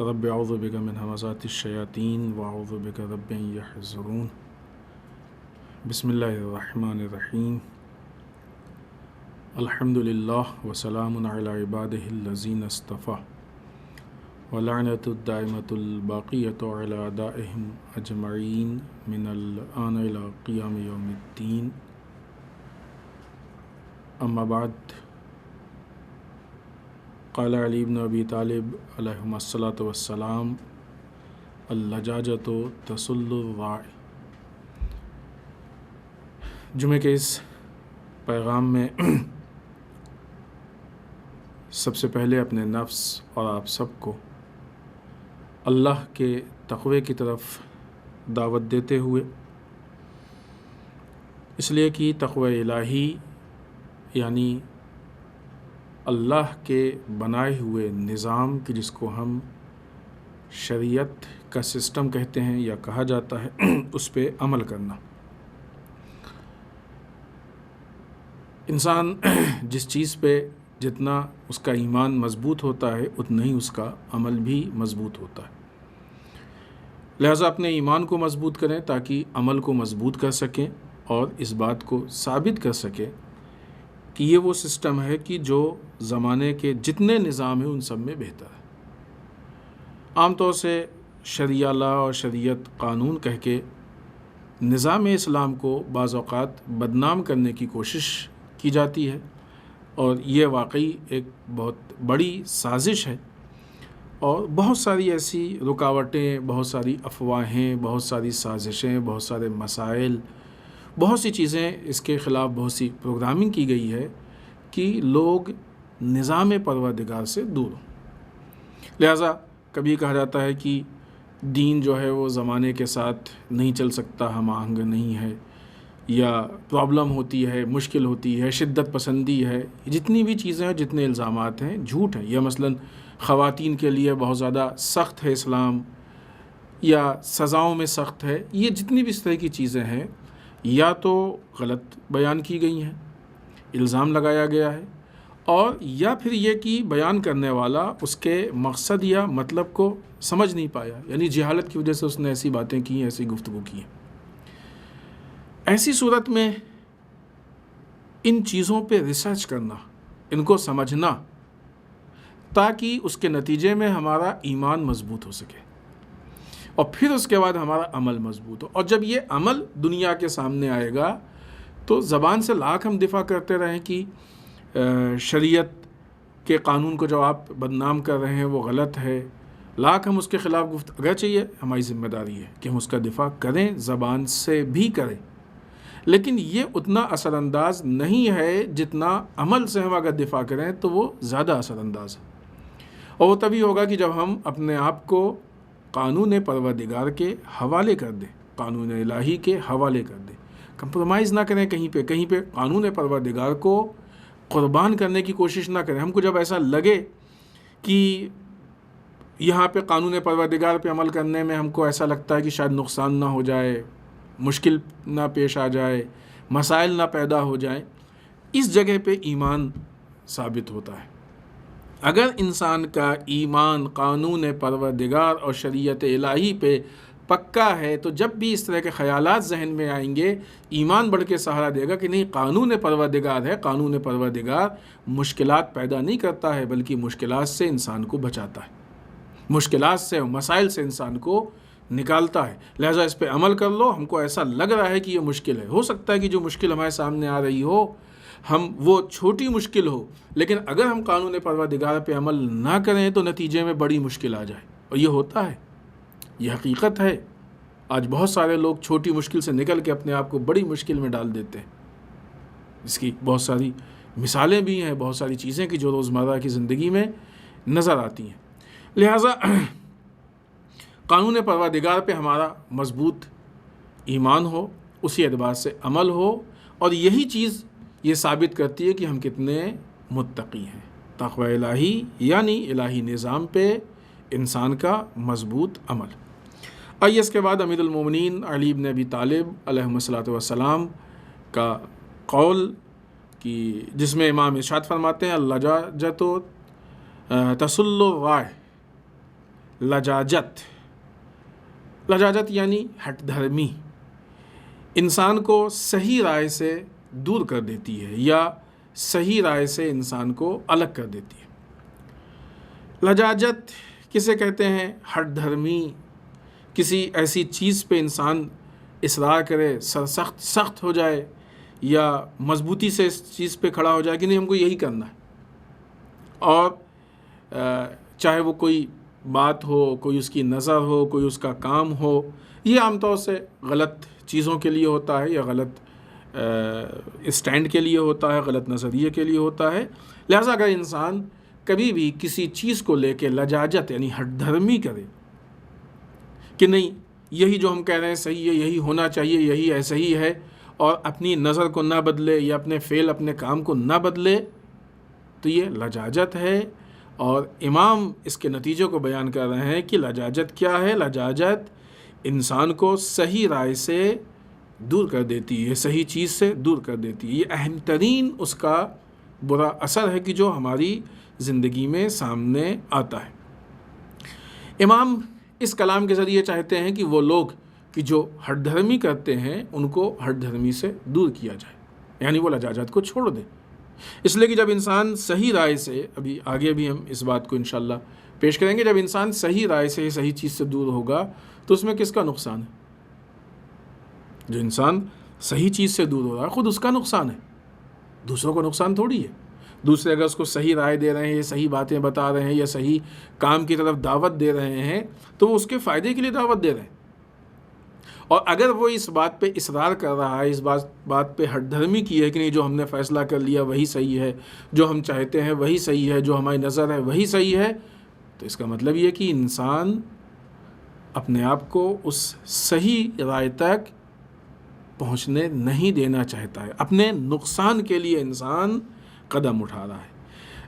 رب اعوذ بک من همزات الشیاطین واعوذ بک رب ان یحضرون۔ بسم اللہ الرحمن الرحیم۔ الحمد للہ وسلام علی عبادہ الذین اصطفیٰ ولعنۃ الدائمۃ الباقیۃ علی اعدائہم اجمعین من الآن الی قیام یوم الدین، اما بعد۔ قال علی بن ابی طالب علیہ الصلاۃ والسلام اللجاجۃ تسل الراعی۔ جمعے کے اس پیغام میں سب سے پہلے اپنے نفس اور آپ سب کو اللہ کے تقوی کی طرف دعوت دیتے ہوئے، اس لیے کہ تقوی الہی یعنی اللہ کے بنائے ہوئے نظام کی، جس کو ہم شریعت کا سسٹم کہتے ہیں یا کہا جاتا ہے، اس پہ عمل کرنا۔ انسان جس چیز پہ جتنا اس کا ایمان مضبوط ہوتا ہے اتنا ہی اس کا عمل بھی مضبوط ہوتا ہے۔ لہٰذا اپنے ایمان کو مضبوط کریں تاکہ عمل کو مضبوط کر سکیں اور اس بات کو ثابت کر سکیں کہ یہ وہ سسٹم ہے کہ جو زمانے کے جتنے نظام ہیں ان سب میں بہتر ہے۔ عام طور سے شریعہ لا اور شریعت قانون کہہ کے نظام اسلام کو بعض اوقات بدنام کرنے کی کوشش کی جاتی ہے، اور یہ واقعی ایک بہت بڑی سازش ہے، اور بہت ساری ایسی رکاوٹیں، بہت ساری افواہیں، بہت ساری سازشیں، بہت سارے مسائل، بہت سی چیزیں اس کے خلاف بہت سی پروگرامنگ کی گئی ہے کہ لوگ نظام پروردگار سے دور ہوں۔ لہٰذا کبھی کہا جاتا ہے کہ دین جو ہے وہ زمانے کے ساتھ نہیں چل سکتا، ہم آہنگ نہیں ہے، یا پرابلم ہوتی ہے، مشکل ہوتی ہے، شدت پسندی ہے، جتنی بھی چیزیں ہیں، جتنے الزامات ہیں، جھوٹ ہیں۔ یا مثلا خواتین کے لیے بہت زیادہ سخت ہے اسلام، یا سزاؤں میں سخت ہے، یہ جتنی بھی اس طرح کی چیزیں ہیں یا تو غلط بیان کی گئی ہیں، الزام لگایا گیا ہے، اور یا پھر یہ کہ بیان کرنے والا اس کے مقصد یا مطلب کو سمجھ نہیں پایا، یعنی جہالت کی وجہ سے اس نے ایسی باتیں کی ہیں، ایسی گفتگو کی ہیں۔ ایسی صورت میں ان چیزوں پہ ریسرچ کرنا، ان کو سمجھنا، تاکہ اس کے نتیجے میں ہمارا ایمان مضبوط ہو سکے، اور پھر اس کے بعد ہمارا عمل مضبوط ہو۔ اور جب یہ عمل دنیا کے سامنے آئے گا تو زبان سے لاکھ ہم دفاع کرتے رہیں کہ شریعت کے قانون کو جو آپ بدنام کر رہے ہیں وہ غلط ہے، لاکھ ہم اس کے خلاف اگر چاہیے، ہماری ذمہ داری ہے کہ ہم اس کا دفاع کریں، زبان سے بھی کریں، لیکن یہ اتنا اثر انداز نہیں ہے جتنا عمل سے ہم اگر دفاع کریں تو وہ زیادہ اثر انداز ہے۔ اور وہ تبھی ہوگا کہ جب ہم اپنے آپ کو قانون پروردگار کے حوالے کر دیں، قانون الہی کے حوالے کر دیں، کمپرومائز نہ کریں کہیں پہ قانون پروردگار کو قربان کرنے کی کوشش نہ کریں۔ ہم کو جب ایسا لگے کہ یہاں پہ قانون پروردگار پہ عمل کرنے میں ہم کو ایسا لگتا ہے کہ شاید نقصان نہ ہو جائے، مشکل نہ پیش آ جائے، مسائل نہ پیدا ہو جائیں، اس جگہ پہ ایمان ثابت ہوتا ہے۔ اگر انسان کا ایمان قانون پروردگار اور شریعت الہی پہ پکا ہے تو جب بھی اس طرح کے خیالات ذہن میں آئیں گے، ایمان بڑھ کے سہارا دے گا کہ نہیں، قانون پروردگار ہے، قانون پروردگار مشکلات پیدا نہیں کرتا ہے بلکہ مشکلات سے انسان کو بچاتا ہے، مشکلات سے، مسائل سے انسان کو نکالتا ہے۔ لہٰذا اس پہ عمل کر لو۔ ہم کو ایسا لگ رہا ہے کہ یہ مشکل ہے، ہو سکتا ہے کہ جو مشکل ہمارے سامنے آ رہی ہو ہم وہ چھوٹی مشکل ہو، لیکن اگر ہم قانون پروردگار پہ عمل نہ کریں تو نتیجے میں بڑی مشکل آ جائے، اور یہ ہوتا ہے، یہ حقیقت ہے۔ آج بہت سارے لوگ چھوٹی مشکل سے نکل کے اپنے آپ کو بڑی مشکل میں ڈال دیتے ہیں۔ اس کی بہت ساری مثالیں بھی ہیں، بہت ساری چیزیں کہ جو روزمرہ کی زندگی میں نظر آتی ہیں۔ لہٰذا قانون پروردگار پہ ہمارا مضبوط ایمان ہو، اسی اعتبار سے عمل ہو، اور یہی چیز یہ ثابت کرتی ہے کہ ہم کتنے متقی ہیں۔ تقوی الہی یعنی الہی نظام پہ انسان کا مضبوط عمل۔ آئیے اس کے بعد امیر المومنین علی بن ابی طالب علیہ الصلوۃ والسلام کا قول کی، جس میں امام ارشاد فرماتے ہیں اللجاجت تسل الرائے، لجاجت یعنی ہٹ دھرمی انسان کو صحیح رائے سے دور کر دیتی ہے یا صحیح رائے سے انسان کو الگ کر دیتی ہے۔ لجاجت کسے کہتے ہیں؟ ہٹ دھرمی، کسی ایسی چیز پہ انسان اصرار کرے، سخت ہو جائے یا مضبوطی سے اس چیز پہ کھڑا ہو جائے کہ نہیں ہم کو یہی کرنا ہے، اور چاہے وہ کوئی بات ہو، کوئی اس کی نظر ہو، کوئی اس کا کام ہو، یہ عام طور سے غلط چیزوں کے لیے ہوتا ہے یا غلط اسٹینڈ کے لیے ہوتا ہے، غلط نظریے کے لیے ہوتا ہے۔ لہٰذا اگر انسان کبھی بھی کسی چیز کو لے کے لجاجت یعنی ہٹ دھرمی کرے کہ نہیں یہی جو ہم کہہ رہے ہیں صحیح ہے، یہی ہونا چاہیے، یہی ایسا ہی ہے، اور اپنی نظر کو نہ بدلے یا اپنے فعل اپنے کام کو نہ بدلے، تو یہ لجاجت ہے۔ اور امام اس کے نتیجے کو بیان کر رہے ہیں کہ لجاجت کیا ہے؟ لجاجت انسان کو صحیح رائے سے دور کر دیتی ہے، صحیح چیز سے دور کر دیتی ہے۔ یہ اہم ترین اس کا برا اثر ہے کہ جو ہماری زندگی میں سامنے آتا ہے۔ امام اس کلام کے ذریعے چاہتے ہیں کہ وہ لوگ کہ جو ہٹ دھرمی کرتے ہیں ان کو ہٹ دھرمی سے دور کیا جائے، یعنی وہ لجاجت کو چھوڑ دیں۔ اس لیے کہ جب انسان صحیح رائے سے، ابھی آگے بھی ہم اس بات کو انشاءاللہ پیش کریں گے، جب انسان صحیح رائے سے، صحیح چیز سے دور ہوگا تو اس میں کس کا نقصان ہے؟ جو انسان صحیح چیز سے دور ہو رہا ہے خود اس کا نقصان ہے، دوسروں کو نقصان تھوڑی ہے۔ دوسرے اگر اس کو صحیح رائے دے رہے ہیں، صحیح باتیں بتا رہے ہیں یا صحیح کام کی طرف دعوت دے رہے ہیں تو وہ اس کے فائدے کے لیے دعوت دے رہے ہیں، اور اگر وہ اس بات پہ اصرار کر رہا ہے، اس بات پہ ہٹ دھرمی کی ہے کہ نہیں جو ہم نے فیصلہ کر لیا وہی صحیح ہے، جو ہم چاہتے ہیں وہی صحیح ہے، جو ہماری نظر ہے وہی صحیح ہے، تو اس کا مطلب یہ کہ انسان اپنے آپ کو اس صحیح رائے تک پہنچنے نہیں دینا چاہتا ہے، اپنے نقصان کے لیے انسان قدم اٹھا رہا ہے۔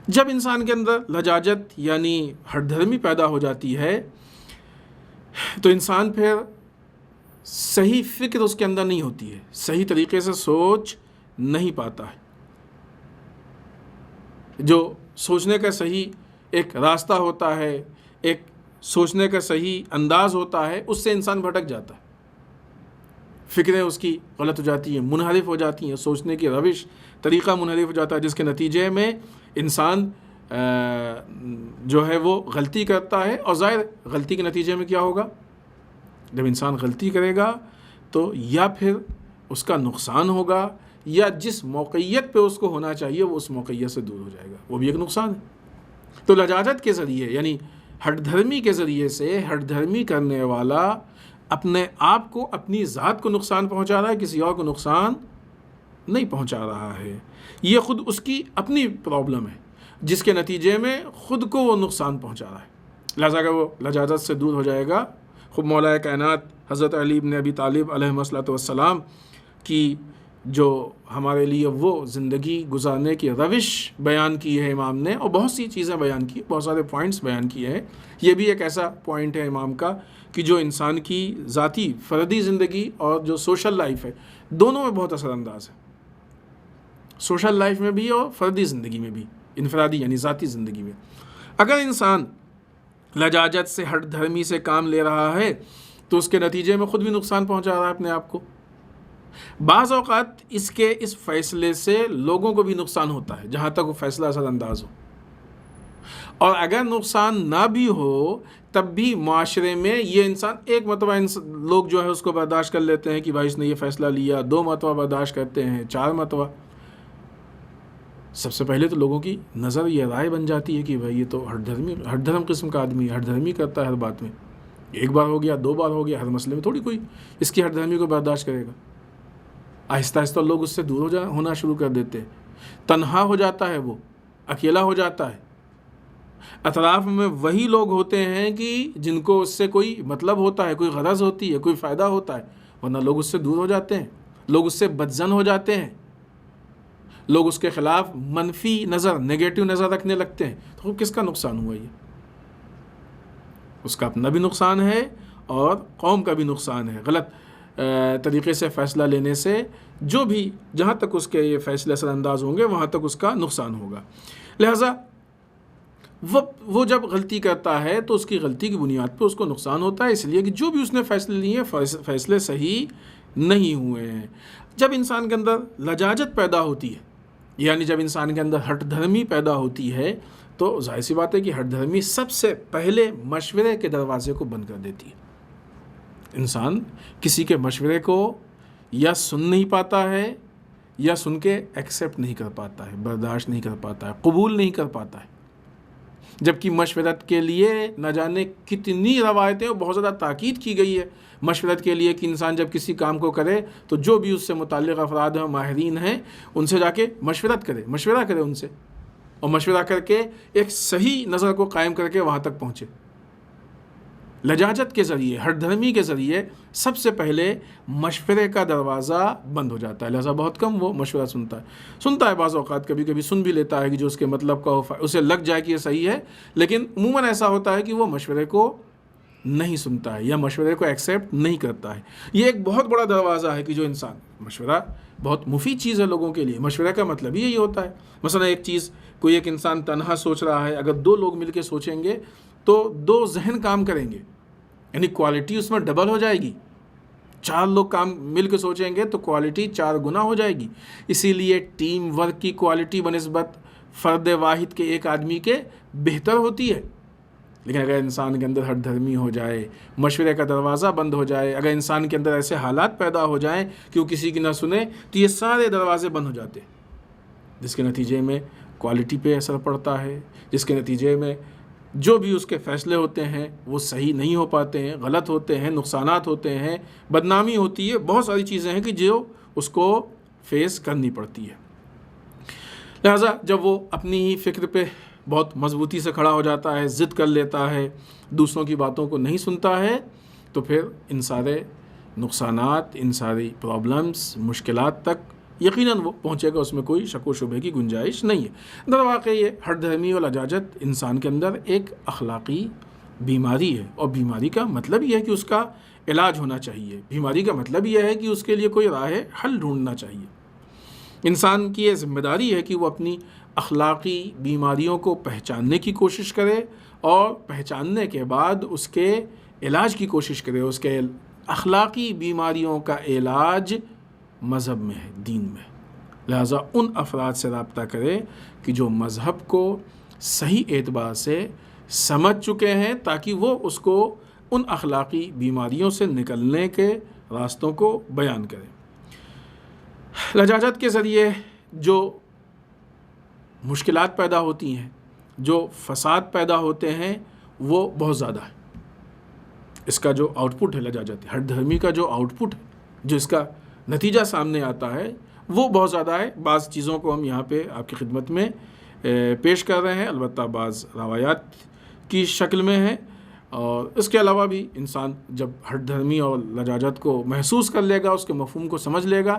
جب انسان کے اندر لجاجت یعنی ہٹ دھرمی پیدا ہو جاتی ہے تو انسان پھر صحیح فکر اس کے اندر نہیں ہوتی ہے، صحیح طریقے سے سوچ نہیں پاتا ہے۔ جو سوچنے کا صحیح ایک راستہ ہوتا ہے، ایک سوچنے کا صحیح انداز ہوتا ہے، اس سے انسان بھٹک جاتا ہے، فکریں اس کی غلط ہو جاتی ہیں، منحرف ہو جاتی ہیں، سوچنے کی روش طریقہ منحرف ہو جاتا ہے، جس کے نتیجے میں انسان جو ہے وہ غلطی کرتا ہے، اور ظاہر غلطی کے نتیجے میں کیا ہوگا؟ جب انسان غلطی کرے گا تو یا پھر اس کا نقصان ہوگا یا جس موقعیت پہ اس کو ہونا چاہیے وہ اس موقعیت سے دور ہو جائے گا، وہ بھی ایک نقصان ہے۔ تو لجاجت کے ذریعے یعنی ہٹ دھرمی کے ذریعے سے ہٹ دھرمی کرنے والا اپنے آپ کو، اپنی ذات کو نقصان پہنچا رہا ہے، کسی اور کو نقصان نہیں پہنچا رہا ہے۔ یہ خود اس کی اپنی پرابلم ہے جس کے نتیجے میں خود کو وہ نقصان پہنچا رہا ہے۔ لہذا اگر وہ لجاجت سے دور ہو جائے گا، خود مولا کائنات حضرت علی بن ابی طالب علیہ الصلوۃ والسلام کی جو ہمارے لیے وہ زندگی گزارنے کی روش بیان کی ہے امام نے، اور بہت سی چیزیں بیان کی، بہت سارے پوائنٹس بیان کیے ہیں، یہ بھی ایک ایسا پوائنٹ ہے امام کا کہ جو انسان کی ذاتی فردی زندگی اور جو سوشل لائف ہے دونوں میں بہت اثر انداز ہے، سوشل لائف میں بھی اور فردی زندگی میں بھی، انفرادی یعنی ذاتی زندگی میں۔ اگر انسان لجاجت سے ہٹ دھرمی سے کام لے رہا ہے تو اس کے نتیجے میں خود بھی نقصان پہنچا رہا ہے اپنے آپ کو۔ بعض اوقات اس فیصلے سے لوگوں کو بھی نقصان ہوتا ہے جہاں تک وہ فیصلہ اثر انداز ہو، اور اگر نقصان نہ بھی ہو تب بھی معاشرے میں یہ انسان ایک مرتبہ لوگ جو ہے اس کو برداشت کر لیتے ہیں کہ بھائی اس نے یہ فیصلہ لیا، 2 مرتبہ برداشت کرتے ہیں، 4 مرتبہ۔ سب سے پہلے تو لوگوں کی نظر یہ رائے بن جاتی ہے کہ بھائی یہ تو ہٹ دھرم قسم کا آدمی، ہٹ دھرمی کرتا ہے ہر بات میں، ایک بار ہو گیا، 2 بار ہو گیا، ہر مسئلے میں تھوڑی کوئی اس کی ہٹ دھرمی کو برداشت کرے گا۔ آہستہ آہستہ لوگ اس سے دور ہونا شروع کر دیتے ہیں، تنہا ہو جاتا ہے، وہ اکیلا ہو جاتا ہے، اطراف میں وہی لوگ ہوتے ہیں کہ جن کو اس سے کوئی مطلب ہوتا ہے، کوئی غرض ہوتی ہے، کوئی فائدہ ہوتا ہے، ورنہ لوگ اس سے دور ہو جاتے ہیں، لوگ اس سے بدظن ہو جاتے ہیں، لوگ اس کے خلاف منفی نظر، نیگیٹو نظر رکھنے لگتے ہیں۔ تو کس کا نقصان ہوا؟ یہ اس کا اپنا بھی نقصان ہے اور قوم کا بھی نقصان ہے۔ غلط طریقے سے فیصلہ لینے سے جو بھی جہاں تک اس کے یہ فیصلے اثر انداز ہوں گے وہاں تک اس کا نقصان ہوگا۔ لہٰذا وہ جب غلطی کرتا ہے تو اس کی غلطی کی بنیاد پہ اس کو نقصان ہوتا ہے، اس لیے کہ جو بھی اس نے فیصلے لیے ہیں فیصلے صحیح نہیں ہوئے ہیں۔ جب انسان کے اندر لجاجت پیدا ہوتی ہے، یعنی جب انسان کے اندر ہٹ دھرمی پیدا ہوتی ہے، تو ظاہر سی بات ہے کہ ہٹ دھرمی سب سے پہلے مشورے کے دروازے کو بند کر دیتی ہے۔ انسان کسی کے مشورے کو یا سن نہیں پاتا ہے یا سن کے ایکسیپٹ نہیں کر پاتا ہے، برداشت نہیں کر پاتا ہے، قبول نہیں کر پاتا ہے، جبکہ مشورت کے لیے نہ جانے کتنی روایتیں اور بہت زیادہ تاکید کی گئی ہے مشورت کے لیے کہ انسان جب کسی کام کو کرے تو جو بھی اس سے متعلق افراد ہیں، ماہرین ہیں، ان سے جا کے مشورہ کرے ان سے، اور مشورہ کر کے ایک صحیح نظر کو قائم کر کے وہاں تک پہنچے۔ لجاجت کے ذریعے، ہٹ دھرمی کے ذریعے سب سے پہلے مشورے کا دروازہ بند ہو جاتا ہے، لہذا بہت کم وہ مشورہ سنتا ہے بعض اوقات کبھی کبھی سن بھی لیتا ہے کہ جو اس کے مطلب کا ہو، اسے لگ جائے کہ یہ صحیح ہے، لیکن عموماً ایسا ہوتا ہے کہ وہ مشورے کو نہیں سنتا ہے یا مشورے کو ایکسیپٹ نہیں کرتا ہے۔ یہ ایک بہت بڑا دروازہ ہے کہ جو انسان، مشورہ بہت مفید چیز ہے لوگوں کے لیے، مشورہ کا مطلب ہی یہی ہوتا ہے۔ مثلا ایک چیز، کوئی ایک انسان تنہا سوچ رہا ہے، اگر دو لوگ مل کے سوچیں گے تو دو ذہن کام کریں گے، یعنی کوالٹی اس میں ڈبل ہو جائے گی۔ چار لوگ کام مل کے سوچیں گے تو کوالٹی 4 گنا ہو جائے گی۔ اسی لیے ٹیم ورک کی کوالٹی بنسبت فرد واحد کے ایک آدمی کے بہتر ہوتی ہے۔ لیکن اگر انسان کے اندر ہٹ دھرمی ہو جائے، مشورے کا دروازہ بند ہو جائے، اگر انسان کے اندر ایسے حالات پیدا ہو جائیں کہ وہ کسی کی نہ سنے، تو یہ سارے دروازے بند ہو جاتے ہیں، جس کے نتیجے میں کوالٹی پہ اثر پڑتا ہے، جس کے نتیجے میں جو بھی اس کے فیصلے ہوتے ہیں وہ صحیح نہیں ہو پاتے ہیں، غلط ہوتے ہیں، نقصانات ہوتے ہیں، بدنامی ہوتی ہے، بہت ساری چیزیں ہیں کہ جو اس کو فیس کرنی پڑتی ہے۔ لہٰذا جب وہ اپنی ہی فکر پہ بہت مضبوطی سے کھڑا ہو جاتا ہے، ضد کر لیتا ہے، دوسروں کی باتوں کو نہیں سنتا ہے، تو پھر ان سارے نقصانات، ان ساری پرابلمس، مشکلات تک یقیناً وہ پہنچے گا، اس میں کوئی شک و شبہ کی گنجائش نہیں ہے۔ در واقع یہ ہٹ دھرمی اور لجاجت انسان کے اندر ایک اخلاقی بیماری ہے، اور بیماری کا مطلب یہ ہے کہ اس کا علاج ہونا چاہیے، بیماری کا مطلب یہ ہے کہ اس کے لیے کوئی راہ حل ڈھونڈنا چاہیے۔ انسان کی یہ ذمہ داری ہے کہ وہ اپنی اخلاقی بیماریوں کو پہچاننے کی کوشش کرے، اور پہچاننے کے بعد اس کے علاج کی کوشش کرے۔ اس کے اخلاقی بیماریوں کا علاج مذہب میں ہے، دین میں ہے۔ لہٰذا ان افراد سے رابطہ کرے کہ جو مذہب کو صحیح اعتبار سے سمجھ چکے ہیں، تاکہ وہ اس کو ان اخلاقی بیماریوں سے نکلنے کے راستوں کو بیان کرے۔ لجاجت کے ذریعے جو مشکلات پیدا ہوتی ہیں، جو فساد پیدا ہوتے ہیں، وہ بہت زیادہ ہے۔ اس کا جو آؤٹ پٹ ہے لجاجت، ہٹ دھرمی کا جو آؤٹ پٹ ہے، جو اس کا نتیجہ سامنے آتا ہے، وہ بہت زیادہ ہے۔ بعض چیزوں کو ہم یہاں پہ آپ کی خدمت میں پیش کر رہے ہیں، البتہ بعض روایات کی شکل میں ہے، اور اس کے علاوہ بھی انسان جب ہٹ دھرمی اور لجاجت کو محسوس کر لے گا، اس کے مفہوم کو سمجھ لے گا،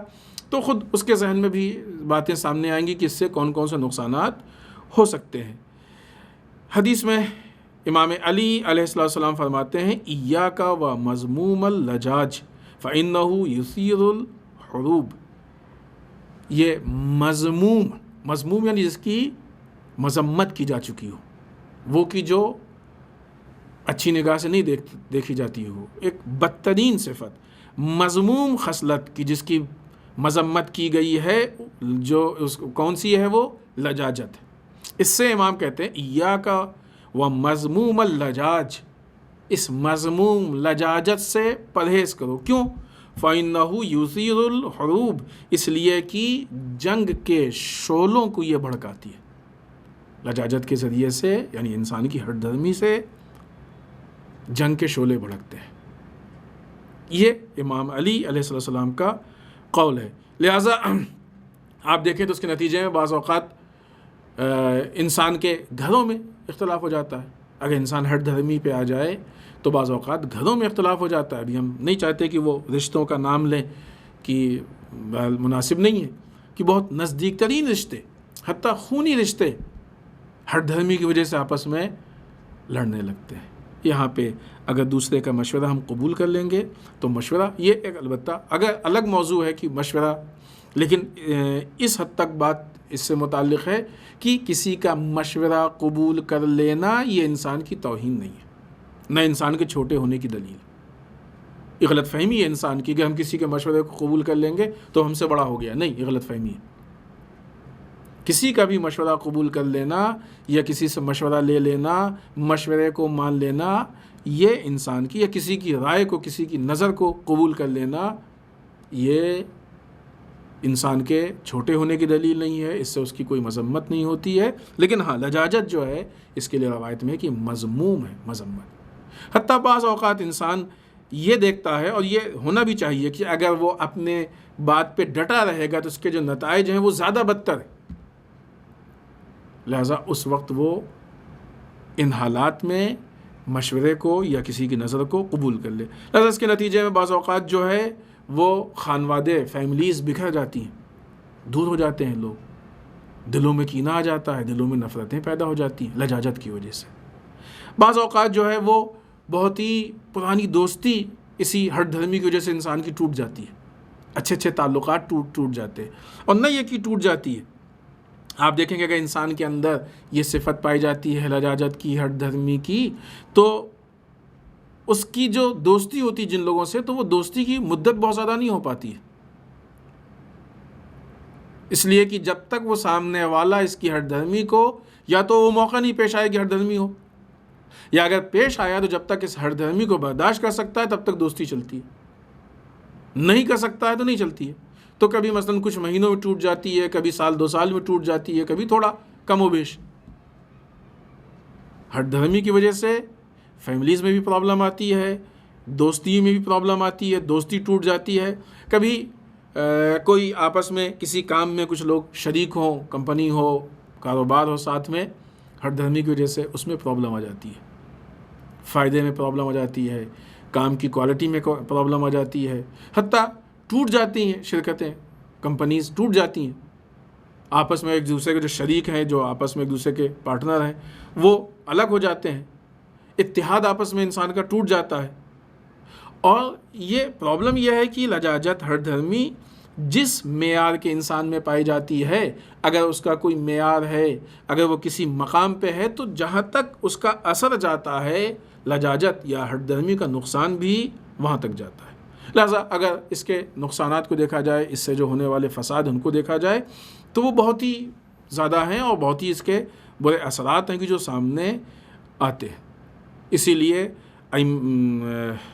تو خود اس کے ذہن میں بھی باتیں سامنے آئیں گی کہ اس سے کون کون سے نقصانات ہو سکتے ہیں۔ حدیث میں امام علی علیہ السلام فرماتے ہیں، ایاک و مذموم اللجاج فإنہ یثیر الحروب۔ یہ مذموم یعنی جس کی مذمت کی جا چکی ہو، وہ کی جو اچھی نگاہ سے نہیں دیکھی جاتی ہو، ایک بدترین صفت، مذموم خصلت کی جس کی مذمت کی گئی ہے، جو کون سی ہے؟ وہ لجاجت۔ اس سے امام کہتے ہیں ایاک و مذموم اللجاج، اس مذموم لجاجت سے پرہیز کرو۔ کیوں؟ فَإِنَّهُ يُثِيرُ الْحُرُوبَ، اس لیے کہ جنگ کے شعلوں کو یہ بھڑکاتی ہے۔ لجاجت کے ذریعے سے، یعنی انسان کی ہٹ دھرمی سے جنگ کے شعلے بھڑکتے ہیں۔ یہ امام علی علیہ السلام کا قول ہے۔ لہٰذا آپ دیکھیں تو اس کے نتیجے میں بعض اوقات انسان کے گھروں میں اختلاف ہو جاتا ہے. اگر انسان ہٹ دھرمی پہ آ جائے تو بعض اوقات گھروں میں اختلاف ہو جاتا ہے. ابھی ہم نہیں چاہتے کہ وہ رشتوں کا نام لیں کہ مناسب نہیں ہے کہ بہت نزدیک ترین رشتے حتیٰ خونی رشتے ہٹ دھرمی کی وجہ سے آپس میں لڑنے لگتے ہیں. یہاں پہ اگر دوسرے کا مشورہ ہم قبول کر لیں گے تو مشورہ یہ ایک البتہ اگر الگ موضوع ہے کہ مشورہ، لیکن اس حد تک بات اس سے متعلق ہے کہ کسی کا مشورہ قبول کر لینا یہ انسان کی توہین نہیں ہے، نہ انسان کے چھوٹے ہونے کی دلیل. یہ غلط فہمی ہے انسان کی کہ ہم کسی کے مشورے کو قبول کر لیں گے تو ہم سے بڑا ہو گیا. نہیں، یہ غلط فہمی ہے. کسی کا بھی مشورہ قبول کر لینا یا کسی سے مشورہ لے لینا، مشورے کو مان لینا، یہ انسان کی یا کسی کی رائے کو، کسی کی نظر کو قبول کر لینا یہ انسان کے چھوٹے ہونے کی دلیل نہیں ہے. اس سے اس کی کوئی مذمت نہیں ہوتی ہے. لیکن ہاں، لجاجت جو ہے اس کے لیے روایت میں ہے کہ مذموم ہے، مذمت. حتیٰ بعض اوقات انسان یہ دیکھتا ہے اور یہ ہونا بھی چاہیے کہ اگر وہ اپنے بات پہ ڈٹا رہے گا تو اس کے جو نتائج ہیں وہ زیادہ بدتر ہیں. لہٰذا اس وقت وہ ان حالات میں مشورے کو یا کسی کی نظر کو قبول کر لے. لہٰذا اس کے نتیجے میں بعض اوقات جو ہے وہ خانوادے، فیملیز بکھر جاتی ہیں، دور ہو جاتے ہیں لوگ، دلوں میں کینہ آ جاتا ہے، دلوں میں نفرتیں پیدا ہو جاتی ہیں لجاجت کی وجہ سے. بعض اوقات جو ہے وہ بہت ہی پرانی دوستی اسی ہٹ دھرمی کی وجہ سے انسان کی ٹوٹ جاتی ہے. اچھے اچھے تعلقات ٹوٹ جاتے ہیں. اور نہ یہ کہ ٹوٹ جاتی ہے، آپ دیکھیں گے اگر انسان کے اندر یہ صفت پائی جاتی ہے لجاجت کی، ہٹ دھرمی کی، تو اس کی جو دوستی ہوتی جن لوگوں سے تو وہ دوستی کی مدت بہت زیادہ نہیں ہو پاتی ہے. اس لیے کہ جب تک وہ سامنے والا اس کی ہٹ دھرمی کو، یا تو وہ موقع نہیں پیش آئے کہ ہٹ دھرمی ہو، یا اگر پیش آیا تو جب تک اس ہٹ دھرمی کو برداشت کر سکتا ہے تب تک دوستی چلتی ہے، نہیں کر سکتا ہے تو نہیں چلتی ہے. تو کبھی مثلا کچھ مہینوں میں ٹوٹ جاتی ہے، کبھی سال 2 سال میں ٹوٹ جاتی ہے، کبھی تھوڑا کم و بیش. ہٹ دھرمی کی وجہ سے فیملیز میں بھی پرابلم آتی ہے، دوستی میں بھی پرابلم آتی ہے، دوستی ٹوٹ جاتی ہے. کبھی کوئی آپس میں کسی کام میں کچھ لوگ شریک ہوں، کمپنی ہو، کاروبار ہو ساتھ میں، ہٹ دھرمی کی وجہ سے اس میں پرابلم آ جاتی ہے، فائدے میں پرابلم آ جاتی ہے، کام کی کوالٹی میں پرابلم آ جاتی ہے. حتیٰ ٹوٹ جاتی ہیں شرکتیں، کمپنیز ٹوٹ جاتی ہیں، آپس میں ایک دوسرے کے جو شریک ہیں، جو آپس میں ایک دوسرے کے پارٹنر ہیں، وہ الگ ہو جاتے ہیں. اتحاد آپس میں انسان کا ٹوٹ جاتا ہے. اور یہ پرابلم یہ ہے کہ لجاجت، ہٹ دھرمی جس معیار کے انسان میں پائی جاتی ہے، اگر اس کا کوئی معیار ہے، اگر وہ کسی مقام پہ ہے، تو جہاں تک اس کا اثر جاتا ہے لجاجت یا ہٹ دھرمی کا نقصان بھی وہاں تک جاتا ہے. لہٰذا اگر اس کے نقصانات کو دیکھا جائے، اس سے جو ہونے والے فساد ان کو دیکھا جائے تو وہ بہت ہی زیادہ ہیں اور بہت ہی اس کے برے اثرات ہیں کہ جو سامنے آتے ہیں. اسی لیے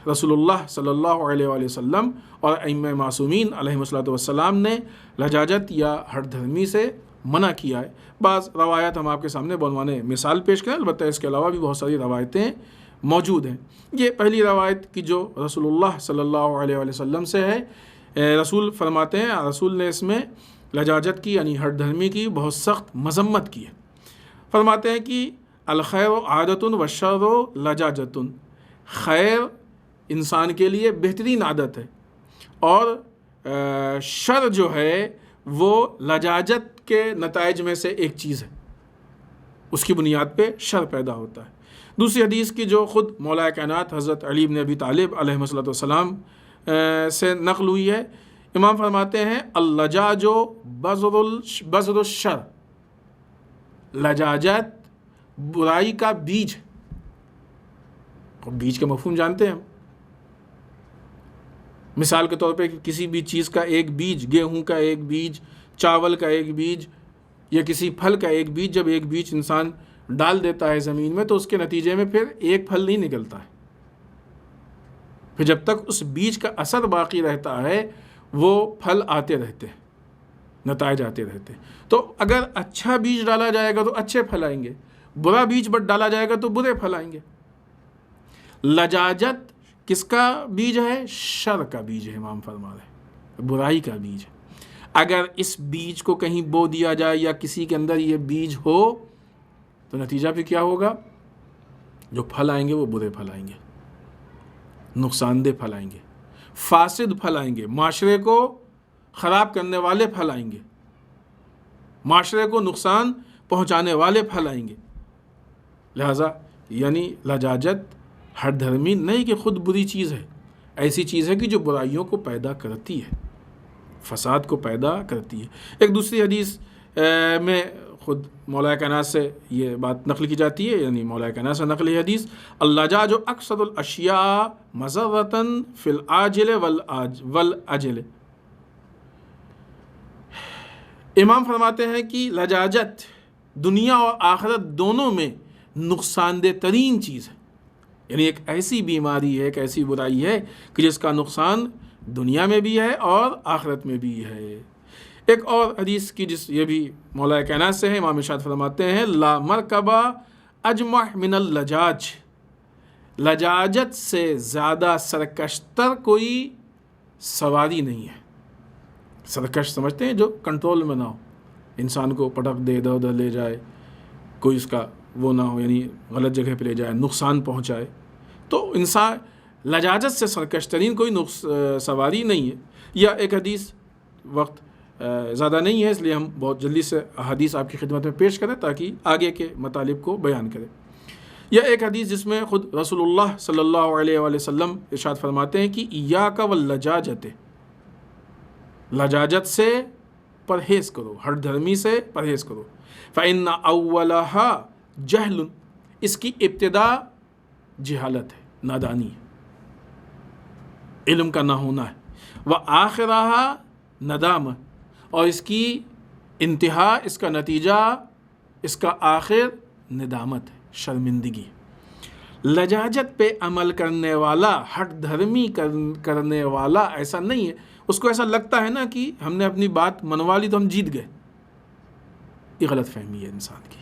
رسول اللہ صلی اللہ علیہ وآلہ وسلم اور ائمہ معصومین علیہم الصلوۃ والسلام نے لجاجت یا ہٹ دھرمی سے منع کیا ہے. بعض روایات ہم آپ کے سامنے بعنوان مثال پیش کریں، البتہ اس کے علاوہ بھی بہت ساری روایتیں موجود ہیں. یہ پہلی روایت کی جو رسول اللہ صلی اللہ علیہ وآلہ وسلم سے ہے. رسول فرماتے ہیں، رسول نے اس میں لجاجت کی یعنی ہٹ دھرمی کی بہت سخت مذمت کی ہے. فرماتے ہیں کہ الخیر عادۃ والشر لجاجۃ، خیر انسان کے لیے بہترین عادت ہے اور شر جو ہے وہ لجاجت کے نتائج میں سے ایک چیز ہے، اس کی بنیاد پہ شر پیدا ہوتا ہے. دوسری حدیث کی جو خود مولا کائنات حضرت علی بن ابی طالب علیہ الصلوۃ والسلام سے نقل ہوئی ہے. امام فرماتے ہیں اللجاج بذر الشر، لجاجت برائی کا بیج. بیج کا مفہوم جانتے ہیں ہم. مثال کے طور پہ کسی بھی چیز کا ایک بیج، گیہوں کا ایک بیج، چاول کا ایک بیج یا کسی پھل کا ایک بیج، جب ایک بیج انسان ڈال دیتا ہے زمین میں تو اس کے نتیجے میں پھر ایک پھل نہیں نکلتا ہے. پھر جب تک اس بیج کا اثر باقی رہتا ہے وہ پھل آتے رہتے ہیں، نتائج آتے رہتے ہیں. تو اگر اچھا بیج ڈالا جائے گا تو اچھے پھل آئیں گے، برا بیج ڈالا جائے گا تو برے پھل آئیں گے. لجاجت کس کا بیج ہے؟ شر کا بیج ہے. امام فرما رہے ہیں برائی کا بیج ہے. اگر اس بیج کو کہیں بو دیا جائے یا کسی کے اندر یہ بیج ہو تو نتیجہ بھی کیا ہوگا؟ جو پھل آئیں گے وہ برے پھل آئیں گے، نقصان دہ پھل آئیں گے، فاسد پھل آئیں گے، معاشرے کو خراب کرنے والے پھل آئیں گے، معاشرے کو نقصان پہنچانے والے پھل آئیں گے۔ لہٰذا یعنی لجاجت ہر دھرمی نہیں کہ خود بری چیز ہے، ایسی چیز ہے کہ جو برائیوں کو پیدا کرتی ہے، فساد کو پیدا کرتی ہے۔ ایک دوسری حدیث میں خود مولا کائنات سے یہ بات نقل کی جاتی ہے، یعنی مولا کائنات سے نقل حدیث، اللجاج اکثر الاشیاء مضرۃ فی العاجل والآجل۔ امام فرماتے ہیں کہ لجاجت دنیا اور آخرت دونوں میں نقصان دہ ترین چیز ہے، یعنی ایک ایسی بیماری ہے، ایک ایسی برائی ہے کہ جس کا نقصان دنیا میں بھی ہے اور آخرت میں بھی ہے۔ ایک اور حدیث کی یہ بھی مولا کائنات سے ہے، امام ارشاد فرماتے ہیں لا مرکبہ اجمح من اللجاج، لجاجت سے زیادہ سرکش تر کوئی سواری نہیں ہے۔ سرکش سمجھتے ہیں جو کنٹرول میں نہ ہو، انسان کو پٹک دے، ادھر ادھر لے جائے، کوئی اس کا وہ نہ ہو، یعنی غلط جگہ پہ لے جائے، نقصان پہنچائے۔ تو انسان لجاجت سے سرکش ترین کوئی سواری نہیں ہے۔ یا ایک حدیث، وقت زیادہ نہیں ہے اس لیے ہم بہت جلدی سے حدیث آپ کی خدمت میں پیش کریں تاکہ آگے کے مطالب کو بیان کریں۔ یا ایک حدیث جس میں خود رسول اللہ صلی اللہ علیہ وآلہ وسلم ارشاد فرماتے ہیں کہ ایاک واللجاجۃ، لجاجت سے پرہیز کرو، ہر دھرمی سے پرہیز کرو۔ فإن أولها جہل، اس کی ابتدا جہالت ہے، نادانی ہے، علم کا نہ ہونا ہے۔ وآخرها ندامہ، اور اس کی انتہا، اس کا نتیجہ، اس کا آخر ندامت ہے، شرمندگی۔ لجاجت پہ عمل کرنے والا، ہٹ دھرمی کرنے والا ایسا نہیں ہے، اس کو ایسا لگتا ہے نا کہ ہم نے اپنی بات منوا لی تو ہم جیت گئے۔ یہ غلط فہمی ہے انسان کی،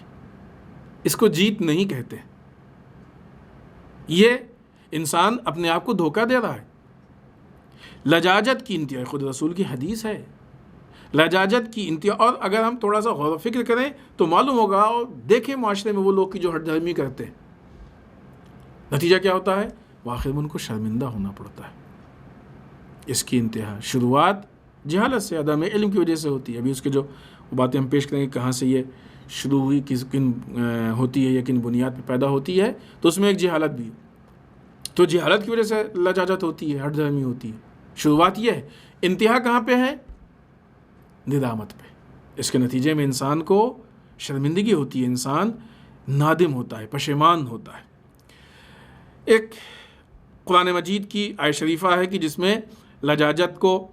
اس کو جیت نہیں کہتے، یہ انسان اپنے آپ کو دھوکہ دے رہا ہے۔ لجاجت کی انتہا خود رسول کی حدیث ہے، لجاجت کی انتہا، اور اگر ہم تھوڑا سا غور و فکر کریں تو معلوم ہوگا، اور دیکھیں معاشرے میں وہ لوگ کی جو ہٹ دھرمی کرتے ہیں، نتیجہ کیا ہوتا ہے؟ آخر میں ان کو شرمندہ ہونا پڑتا ہے۔ اس کی انتہا شروعات جہالت سے، عدم علم کی وجہ سے ہوتی ہے۔ ابھی اس کے جو باتیں ہم پیش کریں گے کہاں سے یہ شروع ہوئی، کن ہوتی ہے یا کن بنیاد پہ پیدا ہوتی ہے، تو اس میں ایک جہالت بھی ہے۔ تو جہالت کی وجہ سے لجاجت ہوتی ہے، ہٹ دھرمی ہوتی ہے۔ شروعات یہ ہے، انتہا کہاں پہ ہے؟ ندامت پہ۔ اس کے نتیجے میں انسان کو شرمندگی ہوتی ہے، انسان نادم ہوتا ہے، پشیمان ہوتا ہے۔ ایک قرآن مجید کی آیت شریفہ ہے کہ جس میں لجاجت کو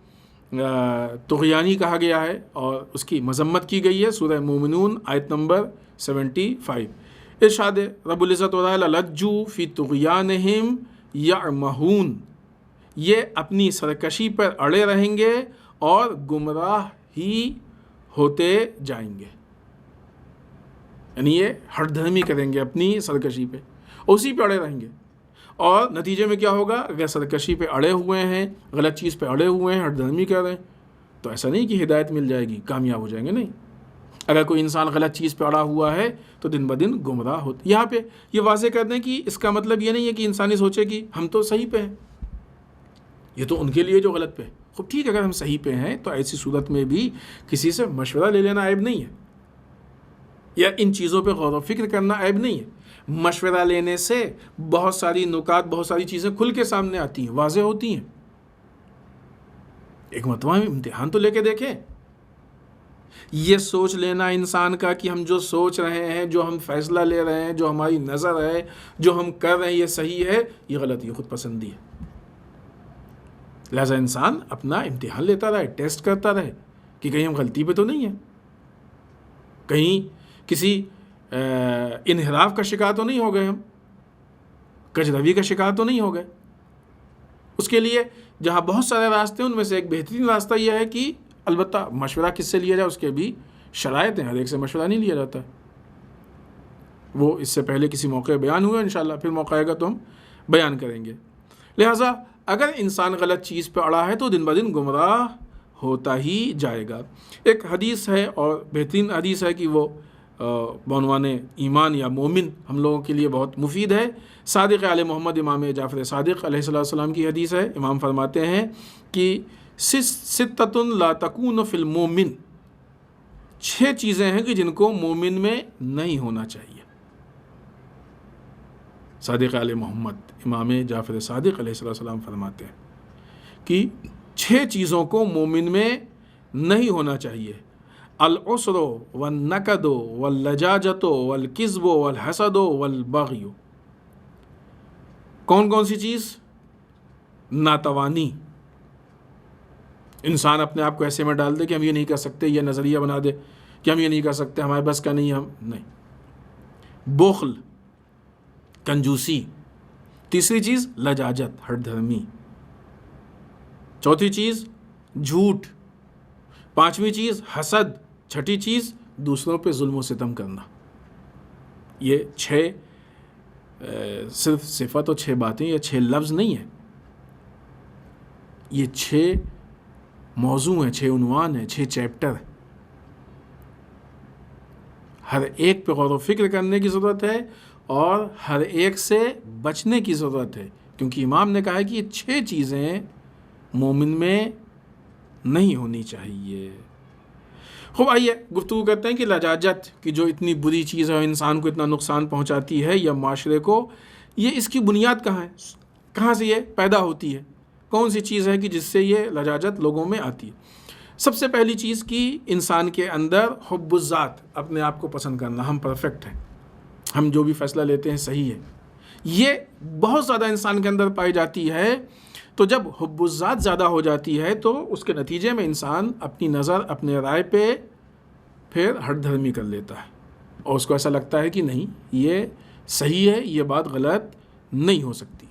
طغیانی کہا گیا ہے اور اس کی مذمت کی گئی ہے۔ سورہ مومنون آیت نمبر 75۔ ارشاد رب العزت و جل لجوا فی طغیانہم یعمہون، یہ اپنی سرکشی پر اڑے رہیں گے اور گمراہ ہی ہوتے جائیں گے، یعنی یہ ہٹ دھرمی کریں گے اپنی سرکشی پہ، اسی پہ اڑے رہیں گے، اور نتیجے میں کیا ہوگا؟ اگر سرکشی پہ اڑے ہوئے ہیں، غلط چیز پہ اڑے ہوئے ہیں، ہٹ دھرمی کر رہے ہیں، تو ایسا نہیں کہ ہدایت مل جائے گی، کامیاب ہو جائیں گے، نہیں۔ اگر کوئی انسان غلط چیز پہ اڑا ہوا ہے تو دن بدن گمراہ ہوتا۔ یہاں پہ یہ واضح کر دیں کہ اس کا مطلب یہ نہیں ہے کہ انسانی سوچے کہ ہم تو صحیح پہ ہیں، یہ تو ان کے لیے جو غلط پہ ہے۔ خوب ٹھیک ہے، اگر ہم صحیح پہ ہیں تو ایسی صورت میں بھی کسی سے مشورہ لے لینا عیب نہیں ہے، یا ان چیزوں پہ غور و فکر کرنا عیب نہیں ہے۔ مشورہ لینے سے بہت ساری نکات، بہت ساری چیزیں کھل کے سامنے آتی ہیں، واضح ہوتی ہیں۔ ایک مرتبہ امتحان تو لے کے دیکھیں۔ یہ سوچ لینا انسان کا کہ ہم جو سوچ رہے ہیں، جو ہم فیصلہ لے رہے ہیں، جو ہماری نظر ہے، جو ہم کر رہے ہیں، یہ صحیح ہے، یہ غلط، یہ خود پسندی ہے۔ لہٰذا انسان اپنا امتحان لیتا رہے، ٹیسٹ کرتا رہے کہ کہیں ہم غلطی پہ تو نہیں ہیں، کہیں کسی انحراف کا شکار تو نہیں ہو گئے، ہم کجروی کا شکار تو نہیں ہو گئے۔ اس کے لیے جہاں بہت سارے راستے ہیں، ان میں سے ایک بہترین راستہ یہ ہے کہ البتہ مشورہ کس سے لیا جائے، اس کے بھی شرائط ہیں، ہر ایک سے مشورہ نہیں لیا جاتا ہے۔ وہ اس سے پہلے کسی موقع بیان ہوئے، انشاءاللہ پھر موقع آئے گا تو ہم بیان کریں گے۔ لہٰذا اگر انسان غلط چیز پہ اڑا ہے تو دن بدن گمراہ ہوتا ہی جائے گا۔ ایک حدیث ہے اور بہترین حدیث ہے کہ وہ بعنوان ایمان یا مومن ہم لوگوں کے لیے بہت مفید ہے۔ صادق آل محمد امام جعفر صادق علیہ السلام کی حدیث ہے۔ امام فرماتے ہیں کہ ستۃ لا تکون فی المومن، 6 چیزیں ہیں کہ جن کو مومن میں نہیں ہونا چاہیے۔ صادق آل محمد امام جعفر صادق علیہ السلام فرماتے ہیں کہ 6 چیزوں کو مومن میں نہیں ہونا چاہیے: العسر والنکد واللجاجت والکذب والحسد والبغی۔ کون کون سی چیز؟ ناتوانی، انسان اپنے آپ کو ایسے میں ڈال دے کہ ہم یہ نہیں کر سکتے، یہ نظریہ بنا دے کہ ہم یہ نہیں کر سکتے، ہمارے بس کا نہیں، ہم نہیں۔ بخل، کنجوسی۔ تیسری چیز لجاجت، ہٹ دھرمی۔ چوتھی چیز جھوٹ۔ پانچویں چیز حسد۔ چھٹی چیز دوسروں پہ ظلم و ستم کرنا۔ یہ 6 صرف صفت اور 6 باتیں یا 6 لفظ نہیں ہیں، یہ 6 موضوع ہیں، 6 عنوان ہیں، 6 چیپٹر ہیں۔ ہر ایک پہ غور و فکر کرنے کی ضرورت ہے اور ہر ایک سے بچنے کی ضرورت ہے، کیونکہ امام نے کہا ہے کہ یہ 6 چیزیں مومن میں نہیں ہونی چاہیے۔ خوب آئیے گفتگو کرتے ہیں کہ لجاجت کی جو اتنی بری چیز ہے اور انسان کو اتنا نقصان پہنچاتی ہے یا معاشرے کو، یہ اس کی بنیاد کہاں ہے؟ کہاں سے یہ پیدا ہوتی ہے؟ کون سی چیز ہے کہ جس سے یہ لجاجت لوگوں میں آتی ہے؟ سب سے پہلی چیز کہ انسان کے اندر حب الذات، اپنے آپ کو پسند کرنا، ہم پرفیکٹ ہیں، ہم جو بھی فیصلہ لیتے ہیں صحیح ہے، یہ بہت زیادہ انسان کے اندر پائی جاتی ہے۔ تو جب حب الذات زیادہ ہو جاتی ہے تو اس کے نتیجے میں انسان اپنی نظر، اپنے رائے پہ پھر ہٹ دھرمی کر لیتا ہے اور اس کو ایسا لگتا ہے کہ نہیں، یہ صحیح ہے، یہ بات غلط نہیں ہو سکتی۔